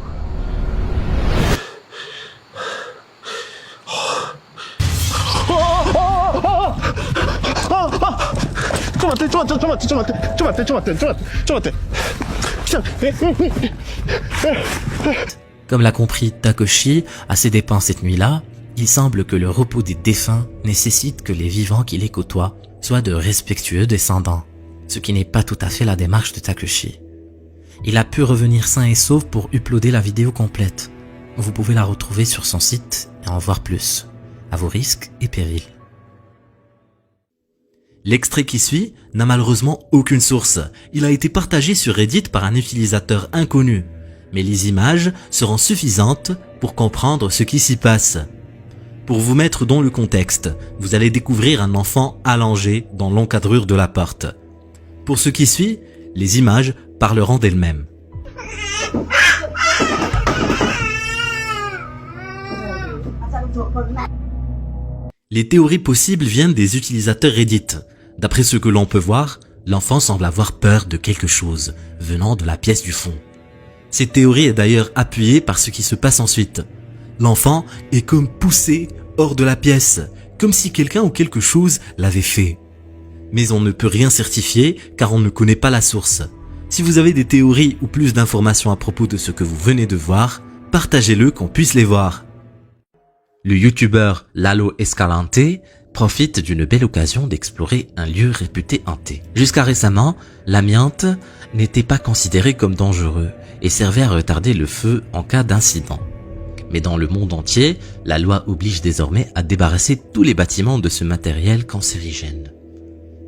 Comme l'a compris Takeshi à ses dépens cette nuit-là, il semble que le repos des défunts nécessite que les vivants qui les côtoient soient de respectueux descendants, ce qui n'est pas tout à fait la démarche de Takeshi. Il a pu revenir sain et sauf pour uploader la vidéo complète. Vous pouvez la retrouver sur son site et en voir plus, à vos risques et périls. L'extrait qui suit n'a malheureusement aucune source. Il a été partagé sur Reddit par un utilisateur inconnu, mais les images seront suffisantes pour comprendre ce qui s'y passe. Pour vous mettre dans le contexte, vous allez découvrir un enfant allongé dans l'encadrure de la porte. Pour ce qui suit, les images parleront d'elles-mêmes. Les théories possibles viennent des utilisateurs Reddit. D'après ce que l'on peut voir, l'enfant semble avoir peur de quelque chose venant de la pièce du fond. Cette théorie est d'ailleurs appuyée par ce qui se passe ensuite. L'enfant est comme poussé hors de la pièce, comme si quelqu'un ou quelque chose l'avait fait. Mais on ne peut rien certifier car on ne connaît pas la source. Si vous avez des théories ou plus d'informations à propos de ce que vous venez de voir, partagez-le qu'on puisse les voir. Le youtubeur Lalo Escalante profite d'une belle occasion d'explorer un lieu réputé hanté. Jusqu'à récemment, l'amiante n'était pas considéré comme dangereux et servait à retarder le feu en cas d'incident. Mais dans le monde entier, la loi oblige désormais à débarrasser tous les bâtiments de ce matériel cancérigène.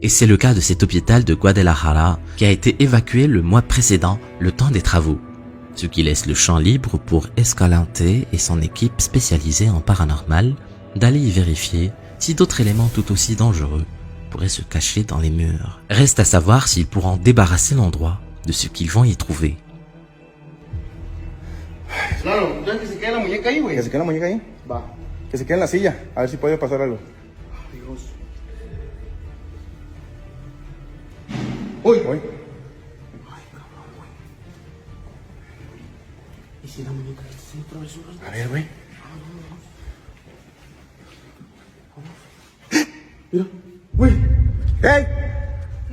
Et c'est le cas de cet hôpital de Guadalajara qui a été évacué le mois précédent, le temps des travaux. Ce qui laisse le champ libre pour Escalante et son équipe spécialisée en paranormal d'aller y vérifier si d'autres éléments tout aussi dangereux pourraient se cacher dans les murs. Reste à savoir s'ils pourront débarrasser l'endroit de ce qu'ils vont y trouver. Claro, entonces que se quede la muñeca ahí, güey. Que se quede la muñeca ahí. Va. Que se quede en la silla, a ver si puede pasar algo. Dios. Uy. Uy. Ay, cabrón, güey. ¿Y si la muñeca se atravesó? A ver, güey. Mira, güey. ¡Ey!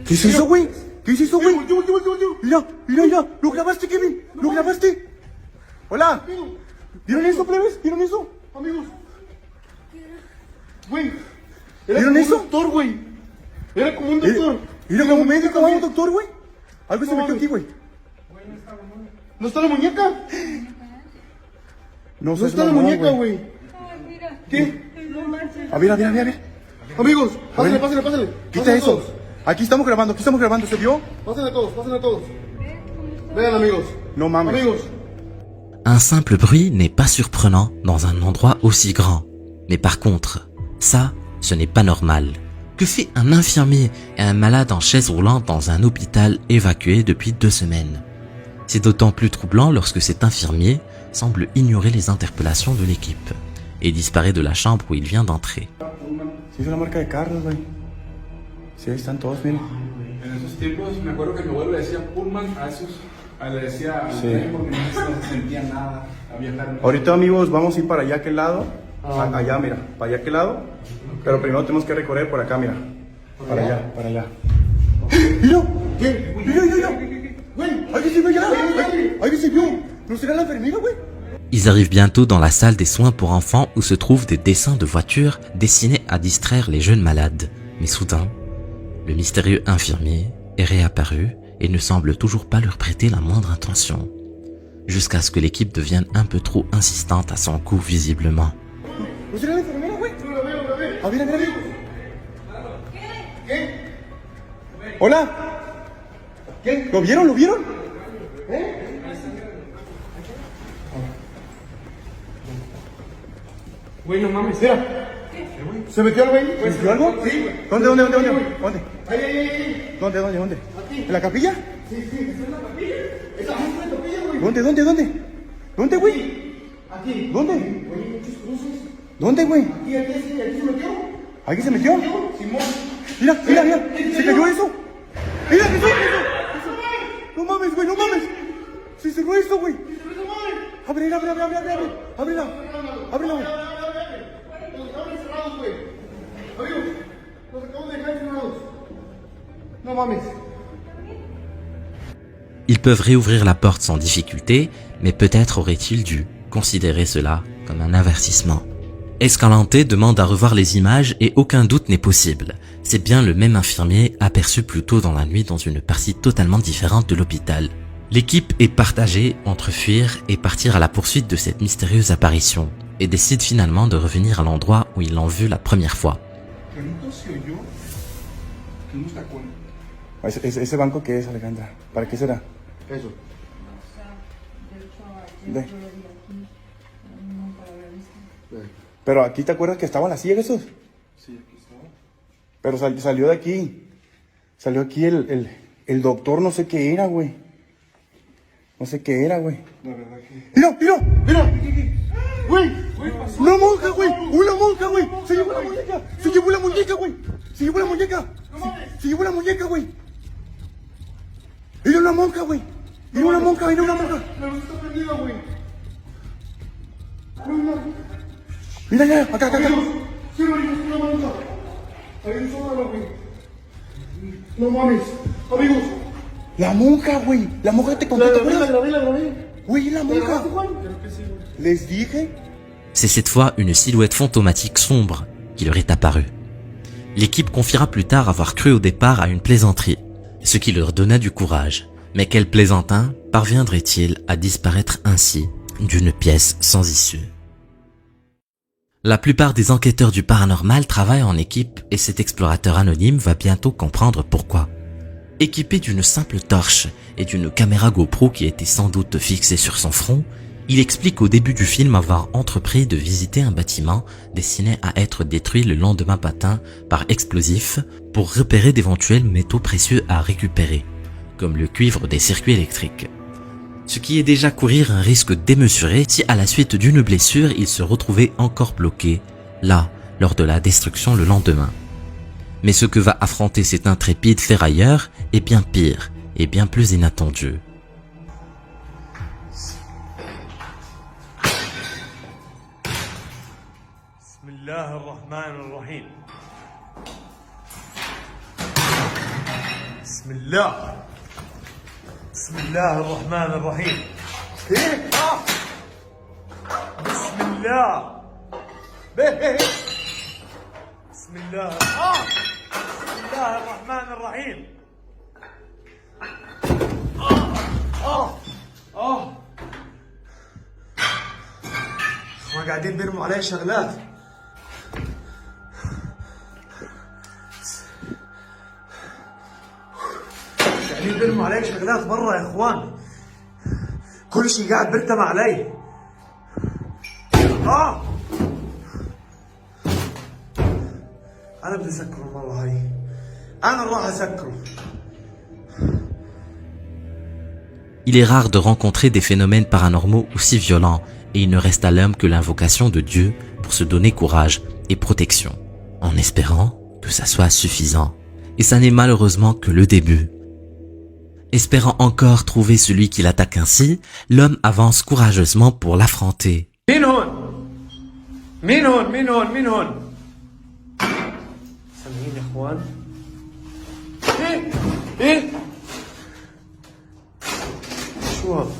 ¿Qué es eso, güey? ¿Qué es eso, güey? Mira, mira, mira. ¿Lo grabaste, Kevin? ¿Lo grabaste? Hola. ¿Vieron eso, plebes? ¿Vieron eso? Amigos. Güey. ¿Vieron eso? Doctor, güey. Era como un doctor. Era como un médico, como un doctor, güey. Algo se metió aquí, güey. ¿No está la muñeca? No está la muñeca, güey. ¿Qué? A ver, a ver, a ver, a ver. Amigos, pásale, pásale, pásale. Quita eso. Aquí estamos grabando, ¿se vio? Pásenle a todos. Vean, amigos. No mames. Amigos. Un simple bruit n'est pas surprenant dans un endroit aussi grand. Mais par contre, ça, ce n'est pas normal. Que fait un infirmier et un malade en chaise roulante dans un hôpital évacué depuis 2 semaines? C'est d'autant plus troublant lorsque cet infirmier semble ignorer les interpellations de l'équipe et disparaît de la chambre où il vient d'entrer. Sí, es una marca de carros, güey. Sí, ahí están todos, mira. En esos tiempos me acuerdo que mi abuelo le decía Pullman a esos, le decía sí. Porque no se sentía nada a viajar. Ahorita, amigos, vamos a ir para allá, aquel lado. Allá, mira, para allá, aquel lado. Pero primero tenemos que recorrer por acá, mira. Para allá, para allá. ¡Mira! ¿Qué? ¡Mira! Güey, alguien se vio allá. Alguien se vio. ¿No será la enfermera, güey? Ils arrivent bientôt dans la salle des soins pour enfants où se trouvent des dessins de voitures destinés à distraire les jeunes malades. Mais soudain, le mystérieux infirmier est réapparu et ne semble toujours pas leur prêter la moindre attention. Jusqu'à ce que l'équipe devienne un peu trop insistante à son goût visiblement. Hola. ¿Lo vieron? Güey, no mames. Mira. ¿Se metió algo ahí? ¿Se metió algo? Sí. ¿Dónde? Ahí. ¿Dónde? Aquí. ¿En la capilla? Sí, está en la capilla. Está en la capilla, güey. ¿Dónde, güey? Aquí. ¿Dónde? Oye, muchos cruces. ¿Dónde, güey? Aquí se metió. ¿Aquí se metió? Simón. Mira. ¿Se cayó eso? Mira, ¿qué es eso? No mames, güey, no mames. Se cerró eso, güey. Ábrela, güey. Amigos, los acabo de dejar cerrados. Ils peuvent réouvrir la porte sans difficulté, mais peut-être aurait-il dû considérer cela comme un avertissement. Escalante demande à revoir les images et aucun doute n'est possible. C'est bien le même infirmier aperçu plus tôt dans la nuit dans une partie totalement différente de l'hôpital. L'équipe est partagée entre fuir et partir à la poursuite de cette mystérieuse apparition et décide finalement de revenir à l'endroit où ils l'ont vu la première fois. Ese banco que es, Alejandra, ¿para qué será? Eso. Pero aquí te acuerdas que estaban así, Jesús. Sí, aquí estaba. Pero salió de aquí. Salió aquí el doctor, no sé qué era, güey. No sé qué era, güey. La verdad que... ¡Mira! ¡Güey! ¡Una monja, güey! ¡Una monja, güey! ¡Se llevó la muñeca! ¡Se llevó la muñeca, güey! ¡Se llevó la muñeca! ¡Se llevó la muñeca, güey! ¡Era una monja, güey! ¡Era una monja! ¡Era una monja! ¡La luz está prendida, güey! Mira, ya, acá. Sí, una monja. Ahí en sótano, güey. No mames, amigos. La monja, güey. La monja te conté, ¿te acuerdas? La grabé. Güey, la monja. Les dije. C'est cette fois une silhouette fantomatique sombre qui leur est apparue. L'équipe confiera plus tard avoir cru au départ à une plaisanterie, ce qui leur donna du courage. Mais quel plaisantin parviendrait-il à disparaître ainsi d'une pièce sans issue? La plupart des enquêteurs du paranormal travaillent en équipe et cet explorateur anonyme va bientôt comprendre pourquoi. Équipé d'une simple torche et d'une caméra GoPro qui était sans doute fixée sur son front, il explique au début du film avoir entrepris de visiter un bâtiment destiné à être détruit le lendemain matin par explosif pour repérer d'éventuels métaux précieux à récupérer, comme le cuivre des circuits électriques. Ce qui est déjà courir un risque démesuré si à la suite d'une blessure il se retrouvait encore bloqué, là, lors de la destruction le lendemain. Mais ce que va affronter cet intrépide ferrailleur est bien pire et bien plus inattendu. Bismillahirrahmanirrahim. Bismillah. Bismillahirrahmanirrahim. Bismillah. Bismillah. Bismillahirrahmanirrahim. هم قاعدين بيرموا علي شغلات. قاعدين بيرموا علي شغلات برا يا اخوان. كل شيء قاعد بيرتمى علي. أنا بدي أسكره المرة هاي. أنا راح أسكره. Il est rare de rencontrer des phénomènes paranormaux aussi violents et il ne reste à l'homme que l'invocation de Dieu pour se donner courage et protection, en espérant que ça soit suffisant. Et ça n'est malheureusement que le début. Espérant encore trouver celui qui l'attaque ainsi, l'homme avance courageusement pour l'affronter. مين هون؟ سامعين يا اخوان؟ ايه؟ شو هذا؟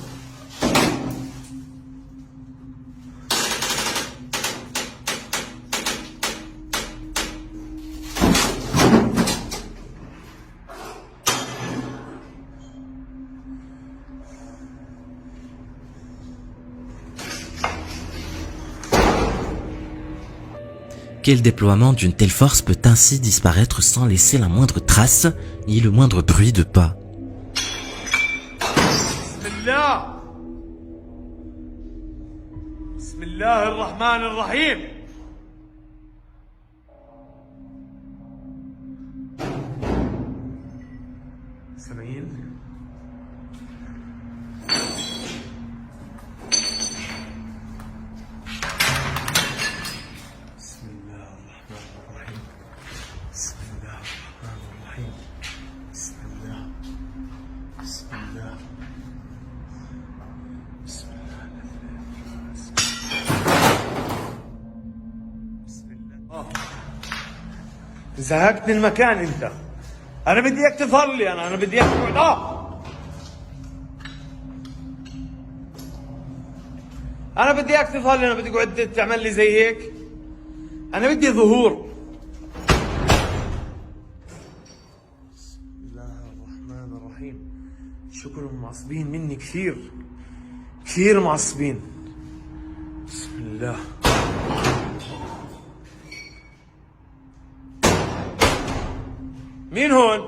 Quel déploiement d'une telle force peut ainsi disparaître sans laisser la moindre trace, ni le moindre bruit de pas? Bismillah. Bismillahirrahmanirrahim. سامعين؟ زهقتني المكان انت. انا بدي اياك تظهر لي. انا بدي اياك تقعد. انا بدي اياك تظهر لي. انا بدي اقعد تعمل لي زي هيك. انا بدي ظهور. بسم الله الرحمن الرحيم. شكرا، معصبين مني كثير كثير معصبين. بسم الله. مين هون؟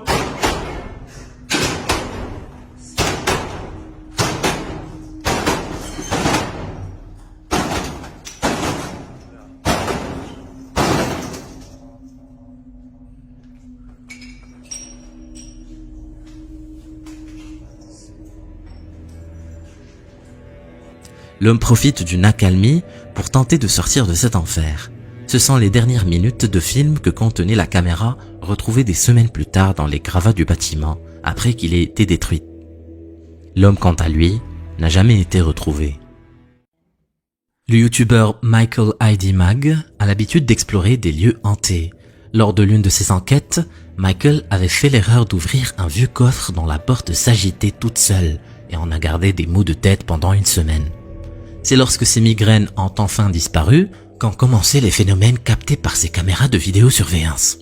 L'homme profite d'une accalmie pour tenter de sortir de cet enfer. Ce sont les dernières minutes de film que contenait la caméra retrouvée des semaines plus tard dans les gravats du bâtiment après qu'il ait été détruit. L'homme, quant à lui, n'a jamais été retrouvé. Le youtubeur Michael ID Mag a l'habitude d'explorer des lieux hantés. Lors de l'une de ses enquêtes, Michael avait fait l'erreur d'ouvrir un vieux coffre dont la porte s'agitait toute seule et en a gardé des maux de tête pendant une semaine. C'est lorsque ses migraines ont enfin disparu qu'ont commencé les phénomènes captés par ses caméras de vidéosurveillance.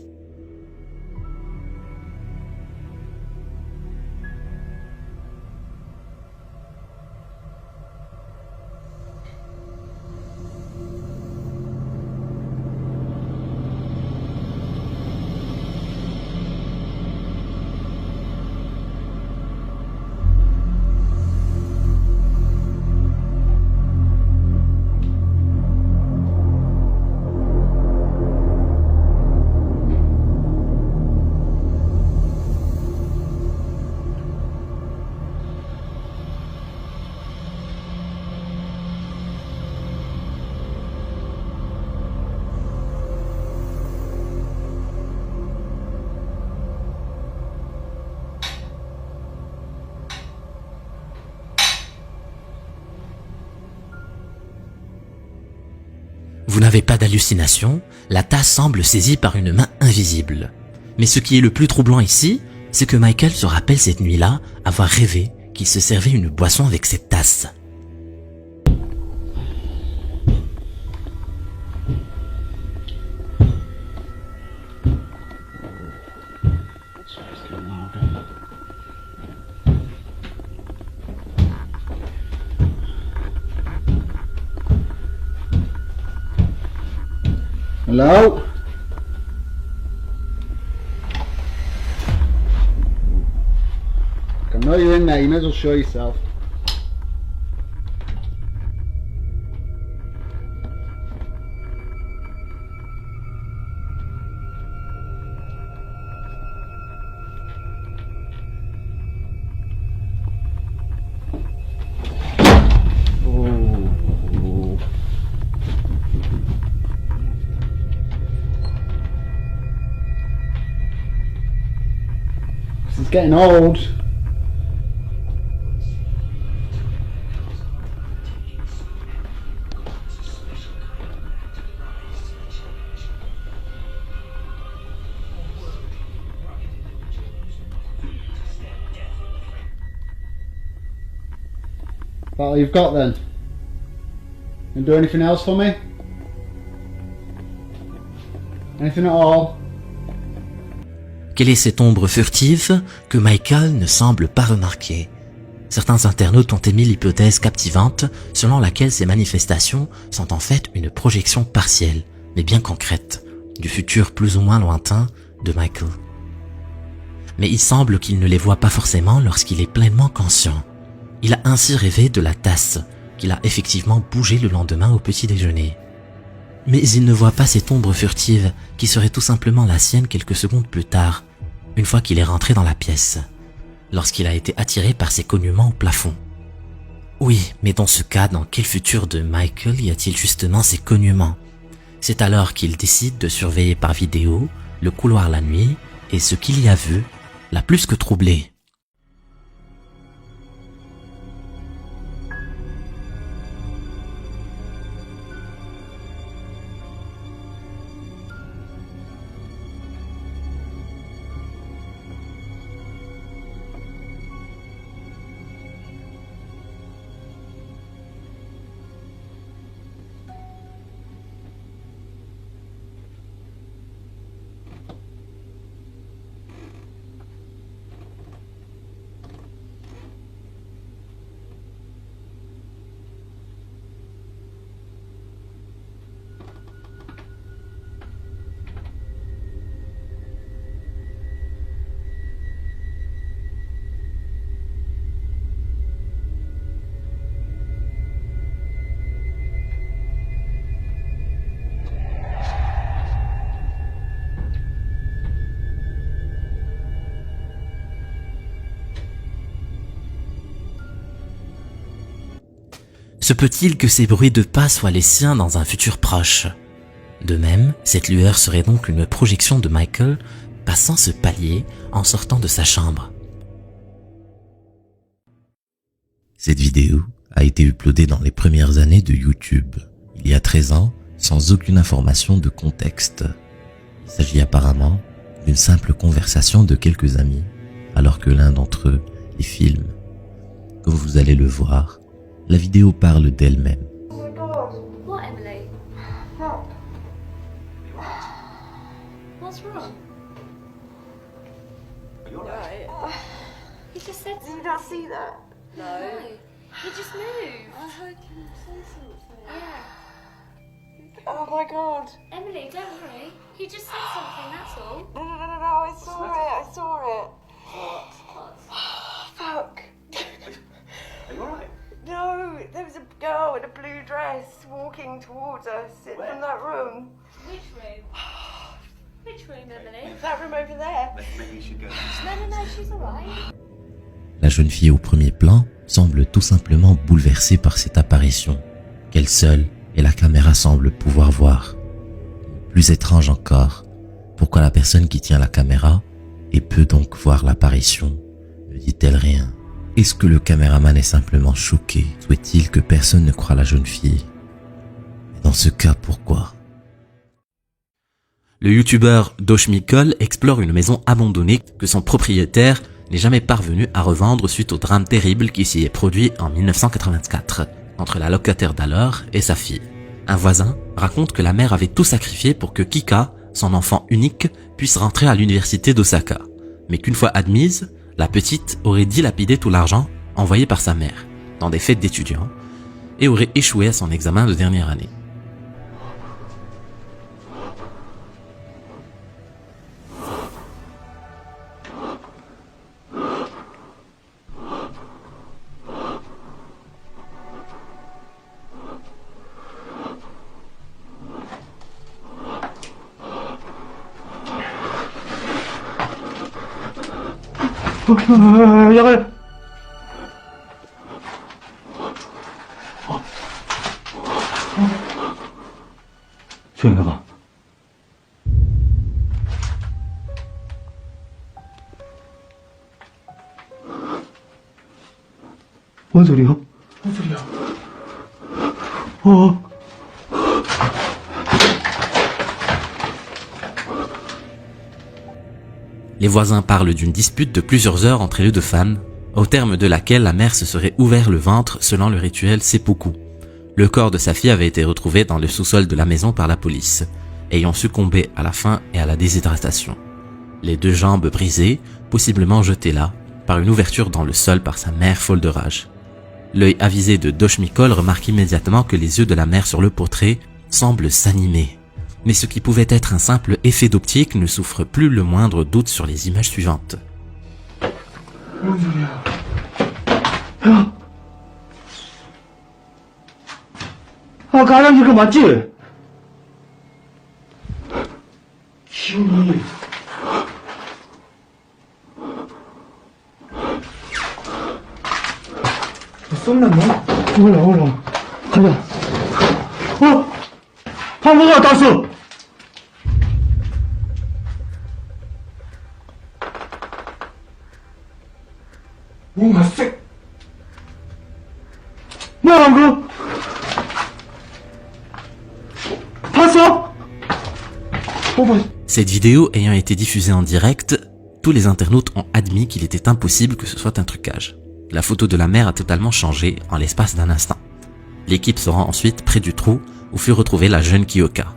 Vous n'avez pas d'hallucination, la tasse semble saisie par une main invisible. Mais ce qui est le plus troublant ici, c'est que Michael se rappelle cette nuit-là avoir rêvé qu'il se servait une boisson avec cette tasse. Hello? I know you're in there, you may as well show yourself. It's getting old. That's all you've got then? Can you do anything else for me? Anything at all? Quelle est cette ombre furtive que Michael ne semble pas remarquer? Certains internautes ont émis l'hypothèse captivante selon laquelle ces manifestations sont en fait une projection partielle, mais bien concrète, du futur plus ou moins lointain de Michael. Mais il semble qu'il ne les voit pas forcément lorsqu'il est pleinement conscient. Il a ainsi rêvé de la tasse, qu'il a effectivement bougé le lendemain au petit déjeuner. Mais il ne voit pas cette ombre furtive qui serait tout simplement la sienne quelques secondes plus tard, une fois qu'il est rentré dans la pièce, lorsqu'il a été attiré par ses cognements au plafond. Oui, mais dans ce cas, dans quel futur de Michael y a-t-il justement ces cognements? C'est alors qu'il décide de surveiller par vidéo le couloir la nuit et ce qu'il y a vu l'a plus que troublé. Se peut-il que ces bruits de pas soient les siens dans un futur proche? De même, cette lueur serait donc une projection de Michael passant ce palier en sortant de sa chambre. Cette vidéo a été uploadée dans les premières années de YouTube, il y a 13 ans, sans aucune information de contexte. Il s'agit apparemment d'une simple conversation de quelques amis, alors que l'un d'entre eux les filme. Comme vous allez le voir, la vidéo parle d'elle-même. Oh my god. What, Emily? What? What's wrong? You're right. He just said Did you not see that? no. He just moved. I heard him say something. Yeah. Oh my god. Emily, don't worry. He just said something, that's all. No, I saw it. I saw it. What? Fuck. Are you alright? No, there was a girl in a blue dress walking towards us from that room. Which room? Which room, Emily? That room over there. Maybe you should go. No, she's alright. La jeune fille au premier plan semble tout simplement bouleversée par cette apparition, qu'elle seule et la caméra semblent pouvoir voir. Plus étrange encore, pourquoi la personne qui tient la caméra et peut donc voir l'apparition ne dit-elle rien? Est-ce que le caméraman est simplement choqué? Souhaite-t-il que personne ne croie la jeune fille? Mais dans ce cas, pourquoi? Le youtubeur Doshmikol explore une maison abandonnée que son propriétaire n'est jamais parvenu à revendre suite au drame terrible qui s'y est produit en 1984 entre la locataire d'alors et sa fille. Un voisin raconte que la mère avait tout sacrifié pour que Kika, son enfant unique, puisse rentrer à l'université d'Osaka, mais qu'une fois admise, la petite aurait dilapidé tout l'argent envoyé par sa mère dans des fêtes d'étudiants et aurait échoué à son examen de dernière année. 조용히 가봐. 뭔 소리야? 뭔 소리야? Les voisins parlent d'une dispute de plusieurs heures entre les deux femmes, au terme de laquelle la mère se serait ouvert le ventre selon le rituel seppuku. Le corps de sa fille avait été retrouvé dans le sous-sol de la maison par la police, ayant succombé à la faim et à la déshydratation. Les deux jambes brisées, possiblement jetées là, par une ouverture dans le sol par sa mère folle de rage. L'œil avisé de Doshmikol remarque immédiatement que les yeux de la mère sur le portrait semblent s'animer. Mais ce qui pouvait être un simple effet d'optique ne souffre plus le moindre doute sur les images suivantes. 뭔 소리야? 야! 가장 그거 맞지? 기운이 너 썸났나? 올라 가자. 밥 먹어 다스. 뭔가 쎄. 뭐야 그? 봤어? Cette vidéo ayant été diffusée en direct, tous les internautes ont admis qu'il était impossible que ce soit un trucage. La photo de la mère a totalement changé en l'espace d'un instant. L'équipe se rend ensuite près du trou où fut retrouvée la jeune Kyoka.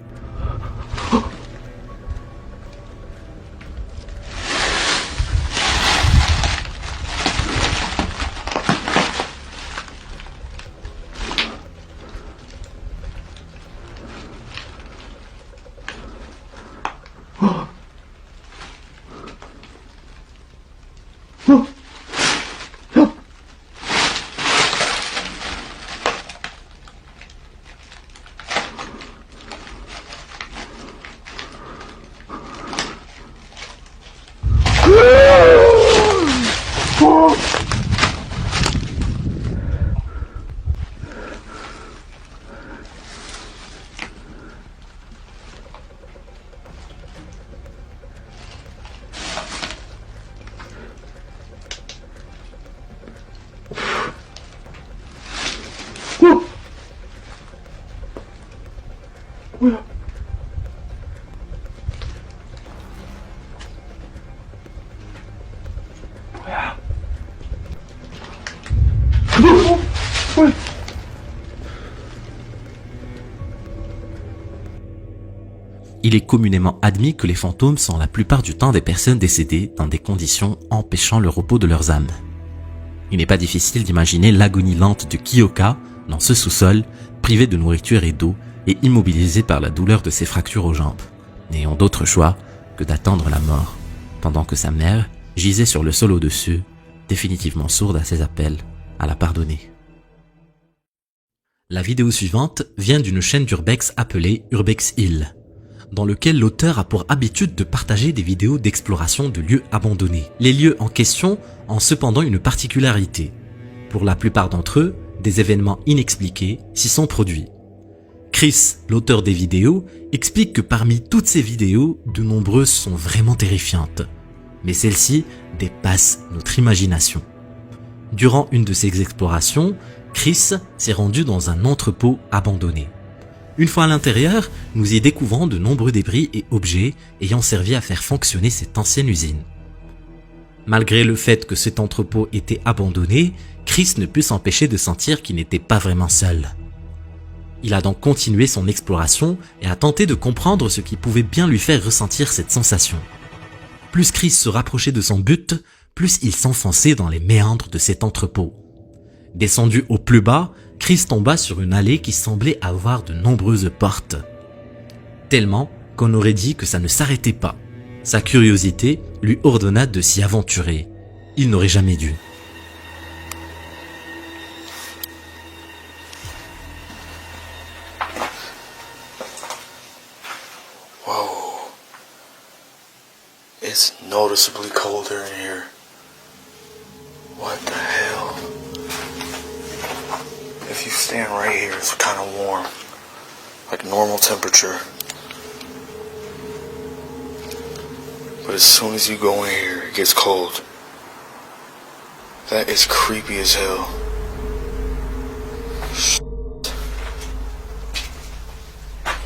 Il est communément admis que les fantômes sont la plupart du temps des personnes décédées dans des conditions empêchant le repos de leurs âmes. Il n'est pas difficile d'imaginer l'agonie lente de Kyoka dans ce sous-sol, privé de nourriture et d'eau et immobilisé par la douleur de ses fractures aux jambes, n'ayant d'autre choix que d'attendre la mort, pendant que sa mère gisait sur le sol au-dessus, définitivement sourde à ses appels à la pardonner. La vidéo suivante vient d'une chaîne d'Urbex appelée Urbex Hill, dans lequel l'auteur a pour habitude de partager des vidéos d'exploration de lieux abandonnés. Les lieux en question ont cependant une particularité. Pour la plupart d'entre eux, des événements inexpliqués s'y sont produits. Chris, l'auteur des vidéos, explique que parmi toutes ces vidéos, de nombreuses sont vraiment terrifiantes. Mais celles-ci dépassent notre imagination. Durant une de ces explorations, Chris s'est rendu dans un entrepôt abandonné. Une fois à l'intérieur, nous y découvrons de nombreux débris et objets ayant servi à faire fonctionner cette ancienne usine. Malgré le fait que cet entrepôt était abandonné, Chris ne put s'empêcher de sentir qu'il n'était pas vraiment seul. Il a donc continué son exploration et a tenté de comprendre ce qui pouvait bien lui faire ressentir cette sensation. Plus Chris se rapprochait de son but, plus il s'enfonçait dans les méandres de cet entrepôt. Descendu au plus bas, Chris tomba sur une allée qui semblait avoir de nombreuses portes. Tellement qu'on aurait dit que ça ne s'arrêtait pas. Sa curiosité lui ordonna de s'y aventurer. Il n'aurait jamais dû. Whoa. It's noticeably colder in here. What the hell? If you stand right here, it's kind of warm. Like normal temperature. But as soon as you go in here, it gets cold. That is creepy as hell.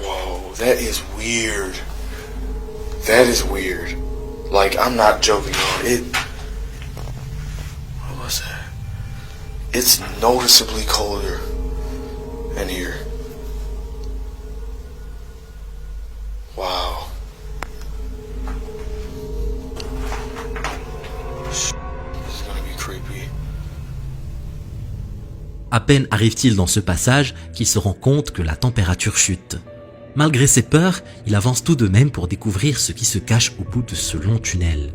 Whoa, that is weird. That is weird. Like, I'm not joking, y'all. What was that? It's noticeably colder in here. Wow. This is gonna be creepy. À peine arrive-t-il dans ce passage qu'il se rend compte que la température chute. Malgré ses peurs, il avance tout de même pour découvrir ce qui se cache au bout de ce long tunnel.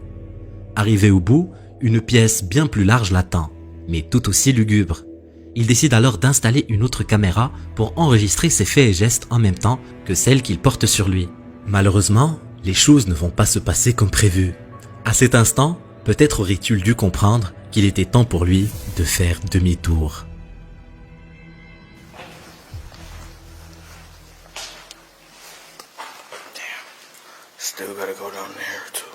Arrivé au bout, une pièce bien plus large l'attend, mais tout aussi lugubre. Il décide alors d'installer une autre caméra pour enregistrer ses faits et gestes en même temps que celle qu'il porte sur lui. Malheureusement, les choses ne vont pas se passer comme prévu. À cet instant, peut-être aurait-il dû comprendre qu'il était temps pour lui de faire demi-tour. Still gotta go down there too.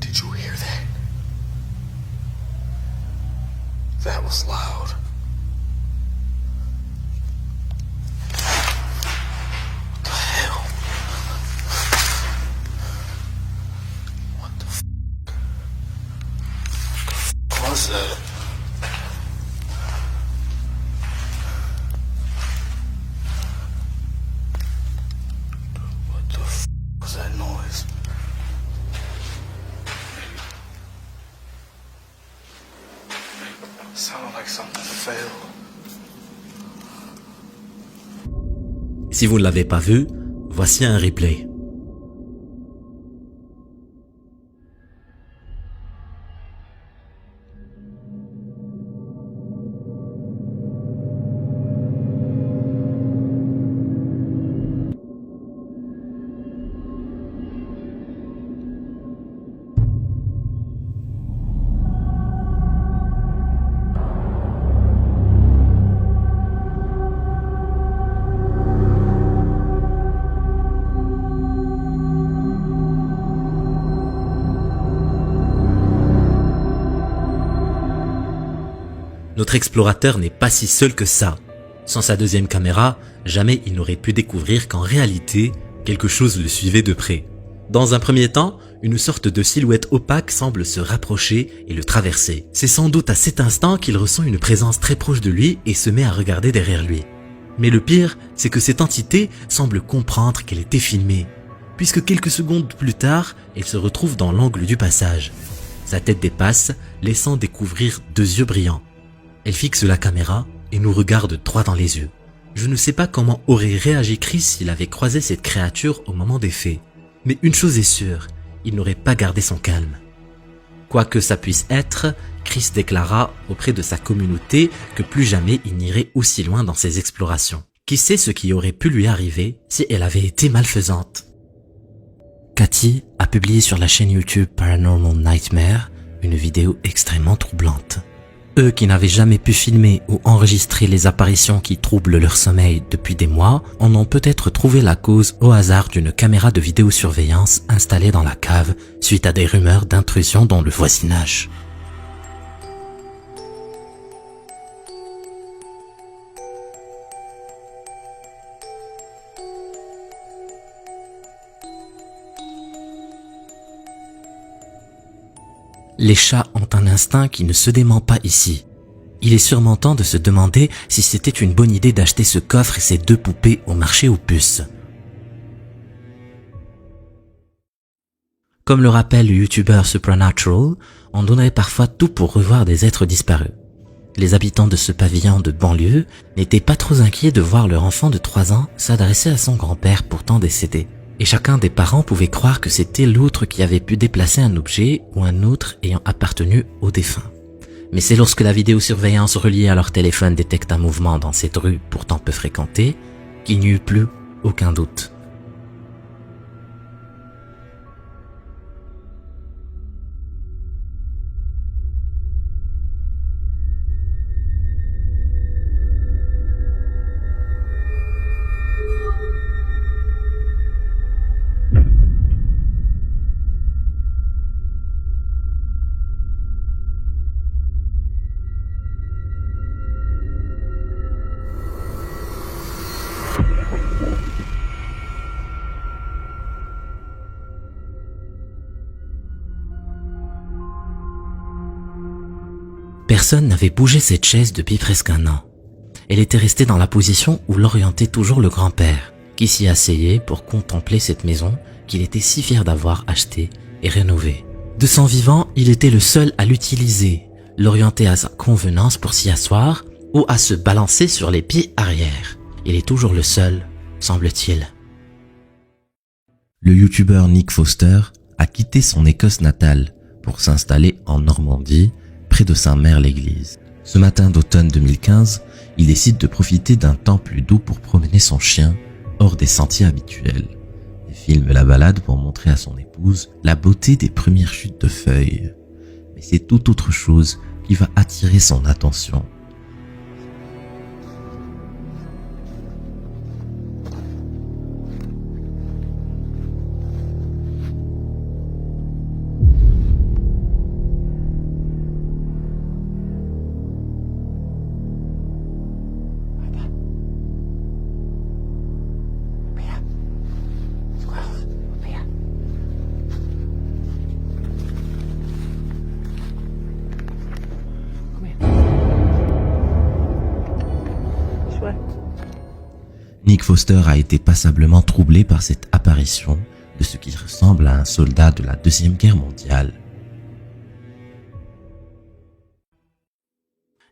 Did you hear that? That was loud. What the hell? What the f***? What was that? What the f*** was that noise? It sounded like something fell. Si vous ne l'avez pas vu, voici un replay. Notre explorateur n'est pas si seul que ça. Sans sa deuxième caméra, jamais il n'aurait pu découvrir qu'en réalité, quelque chose le suivait de près. Dans un premier temps, une sorte de silhouette opaque semble se rapprocher et le traverser. C'est sans doute à cet instant qu'il ressent une présence très proche de lui et se met à regarder derrière lui. Mais le pire, c'est que cette entité semble comprendre qu'elle était filmée, puisque quelques secondes plus tard, elle se retrouve dans l'angle du passage. Sa tête dépasse, laissant découvrir 2 yeux brillants. Elle fixe la caméra et nous regarde droit dans les yeux. Je ne sais pas comment aurait réagi Chris s'il avait croisé cette créature au moment des faits. Mais une chose est sûre, il n'aurait pas gardé son calme. Quoi que ça puisse être, Chris déclara auprès de sa communauté que plus jamais il n'irait aussi loin dans ses explorations. Qui sait ce qui aurait pu lui arriver si elle avait été malfaisante? Cathy a publié sur la chaîne YouTube Paranormal Nightmare une vidéo extrêmement troublante. Eux qui n'avaient jamais pu filmer ou enregistrer les apparitions qui troublent leur sommeil depuis des mois en ont peut-être trouvé la cause au hasard d'une caméra de vidéosurveillance installée dans la cave suite à des rumeurs d'intrusion dans le voisinage. Les chats ont un instinct qui ne se dément pas ici. Il est sûrement temps de se demander si c'était une bonne idée d'acheter ce coffre et ces 2 poupées au marché aux puces. Comme le rappelle le youtubeur Supernatural, on donnerait parfois tout pour revoir des êtres disparus. Les habitants de ce pavillon de banlieue n'étaient pas trop inquiets de voir leur enfant de 3 ans s'adresser à son grand-père pourtant décédé. Et chacun des parents pouvait croire que c'était l'autre qui avait pu déplacer un objet ou un autre ayant appartenu au défunt. Mais c'est lorsque la vidéosurveillance reliée à leur téléphone détecte un mouvement dans cette rue pourtant peu fréquentée qu'il n'y eut plus aucun doute. Personne n'avait bougé cette chaise depuis presque 1 an. Elle était restée dans la position où l'orientait toujours le grand-père, qui s'y asseyait pour contempler cette maison qu'il était si fier d'avoir achetée et rénovée. De son vivant, il était le seul à l'utiliser, l'orienter à sa convenance pour s'y asseoir ou à se balancer sur les pieds arrière. Il est toujours le seul, semble-t-il. Le youtubeur Nick Foster a quitté son Écosse natale pour s'installer en Normandie, près de Saint-Mère-l'Église. Ce matin d'automne 2015, il décide de profiter d'un temps plus doux pour promener son chien hors des sentiers habituels. Il filme la balade pour montrer à son épouse la beauté des premières chutes de feuilles. Mais c'est tout autre chose qui va attirer son attention. Nick Foster a été passablement troublé par cette apparition de ce qui ressemble à un soldat de la Deuxième Guerre mondiale.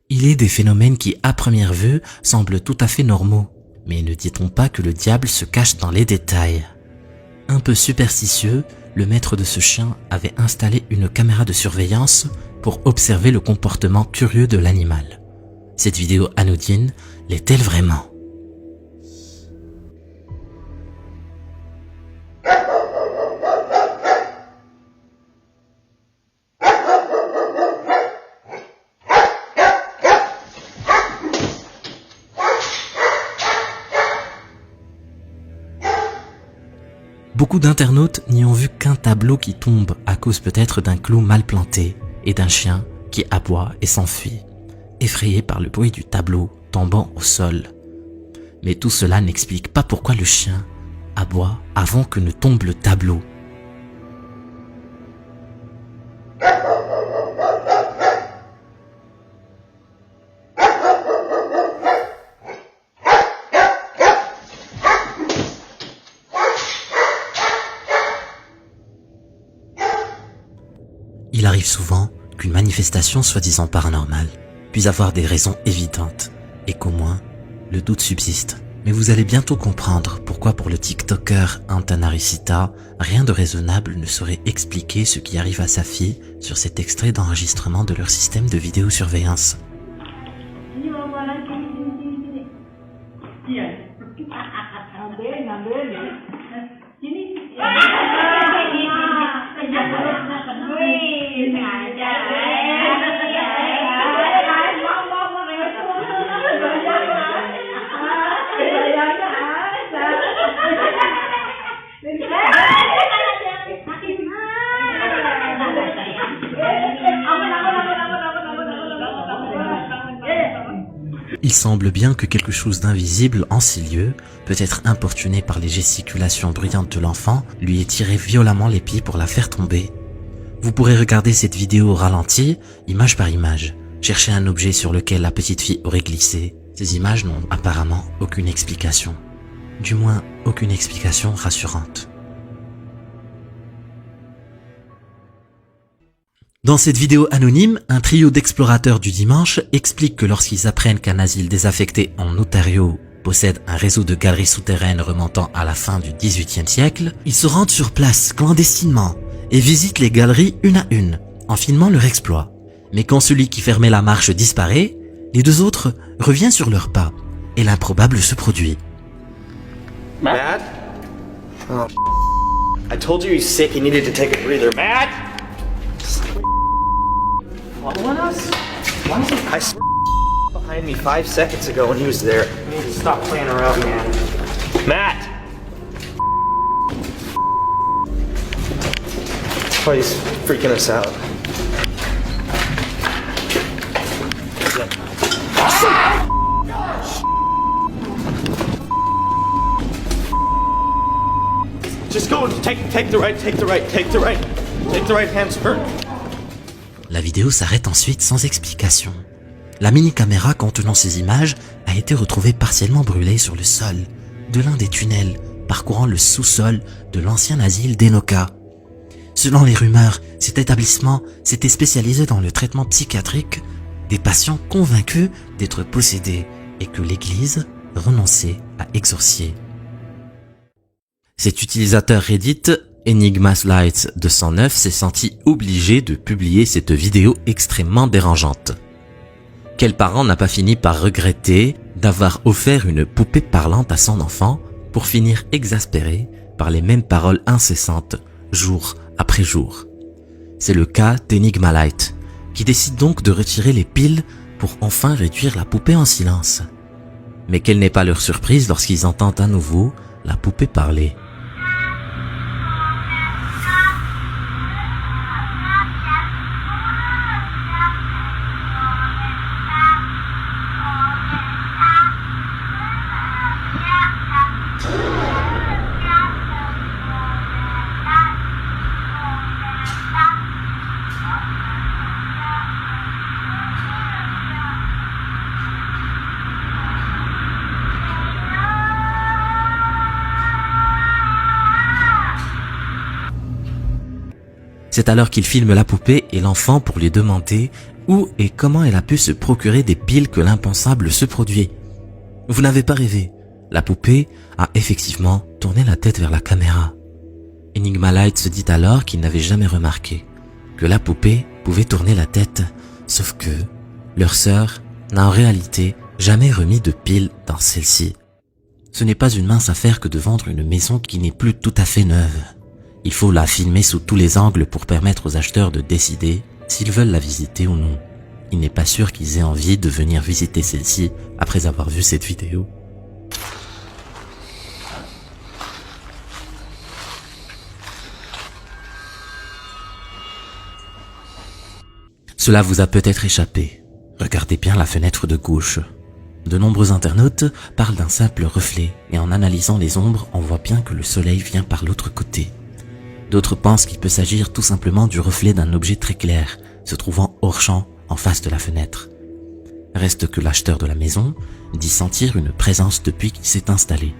Il est des phénomènes qui, à première vue, semblent tout à fait normaux. Mais ne dit-on pas que le diable se cache dans les détails? Un peu superstitieux, le maître de ce chien avait installé une caméra de surveillance pour observer le comportement curieux de l'animal. Cette vidéo anodine l'est-elle vraiment? Beaucoup d'internautes n'y ont vu qu'un tableau qui tombe à cause peut-être d'un clou mal planté et d'un chien qui aboie et s'enfuit, effrayé par le bruit du tableau tombant au sol. Mais tout cela n'explique pas pourquoi le chien aboie avant que ne tombe le tableau. Il arrive souvent qu'une manifestation soi-disant paranormale puisse avoir des raisons évidentes et qu'au moins le doute subsiste. Mais vous allez bientôt comprendre pourquoi pour le TikToker Antanaricita, rien de raisonnable ne saurait expliquer ce qui arrive à sa fille sur cet extrait d'enregistrement de leur système de vidéosurveillance. Il semble bien que quelque chose d'invisible en ces lieux, peut-être importuné par les gesticulations bruyantes de l'enfant, lui ait tiré violemment les pieds pour la faire tomber. Vous pourrez regarder cette vidéo au ralenti, image par image. Cherchez un objet sur lequel la petite fille aurait glissé. Ces images n'ont apparemment aucune explication. Du moins, aucune explication rassurante. Dans cette vidéo anonyme, un trio d'explorateurs du dimanche explique que lorsqu'ils apprennent qu'un asile désaffecté en Ontario possède un réseau de galeries souterraines remontant à la fin du XVIIIe siècle, ils se rendent sur place clandestinement et visitent les galeries une à une, en filmant leur exploit. Mais quand celui qui fermait la marche disparaît, les deux autres reviennent sur leurs pas et l'improbable se produit. Matt? Oh, I told you he's sick, he needed to take a breather. Matt? Following us? Why is he behind me 5 seconds ago when he was there? You need to stop playing around, man. Matt! Oh, he's freaking us out. Just go, take the right, take the right, take the right. Take the right hand turn. La vidéo s'arrête ensuite sans explication. La mini-caméra contenant ces images a été retrouvée partiellement brûlée sur le sol de l'un des tunnels parcourant le sous-sol de l'ancien asile d'Enoka. Selon les rumeurs, cet établissement s'était spécialisé dans le traitement psychiatrique des patients convaincus d'être possédés et que l'Église renonçait à exorcier. Cet utilisateur Reddit, Enigmaslight 209, s'est senti obligé de publier cette vidéo extrêmement dérangeante. Quel parent n'a pas fini par regretter d'avoir offert une poupée parlante à son enfant pour finir exaspéré par les mêmes paroles incessantes, jour après jour. C'est le cas d'Enigmalight, qui décide donc de retirer les piles pour enfin réduire la poupée en silence. Mais quelle n'est pas leur surprise lorsqu'ils entendent à nouveau la poupée parler. C'est alors qu'il filme la poupée et l'enfant pour lui demander où et comment elle a pu se procurer des piles que l'impensable se produit. Vous n'avez pas rêvé, la poupée a effectivement tourné la tête vers la caméra. Enigmalight se dit alors qu'il n'avait jamais remarqué que la poupée pouvait tourner la tête, sauf que leur sœur n'a en réalité jamais remis de piles dans celle-ci. Ce n'est pas une mince affaire que de vendre une maison qui n'est plus tout à fait neuve. Il faut la filmer sous tous les angles pour permettre aux acheteurs de décider s'ils veulent la visiter ou non. Il n'est pas sûr qu'ils aient envie de venir visiter celle-ci après avoir vu cette vidéo. Cela vous a peut-être échappé. Regardez bien la fenêtre de gauche. De nombreux internautes parlent d'un simple reflet, et en analysant les ombres, on voit bien que le soleil vient par l'autre côté. D'autres pensent qu'il peut s'agir tout simplement du reflet d'un objet très clair, se trouvant hors champ, en face de la fenêtre. Reste que l'acheteur de la maison dit sentir une présence depuis qu'il s'est installé.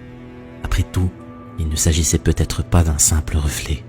Après tout, il ne s'agissait peut-être pas d'un simple reflet.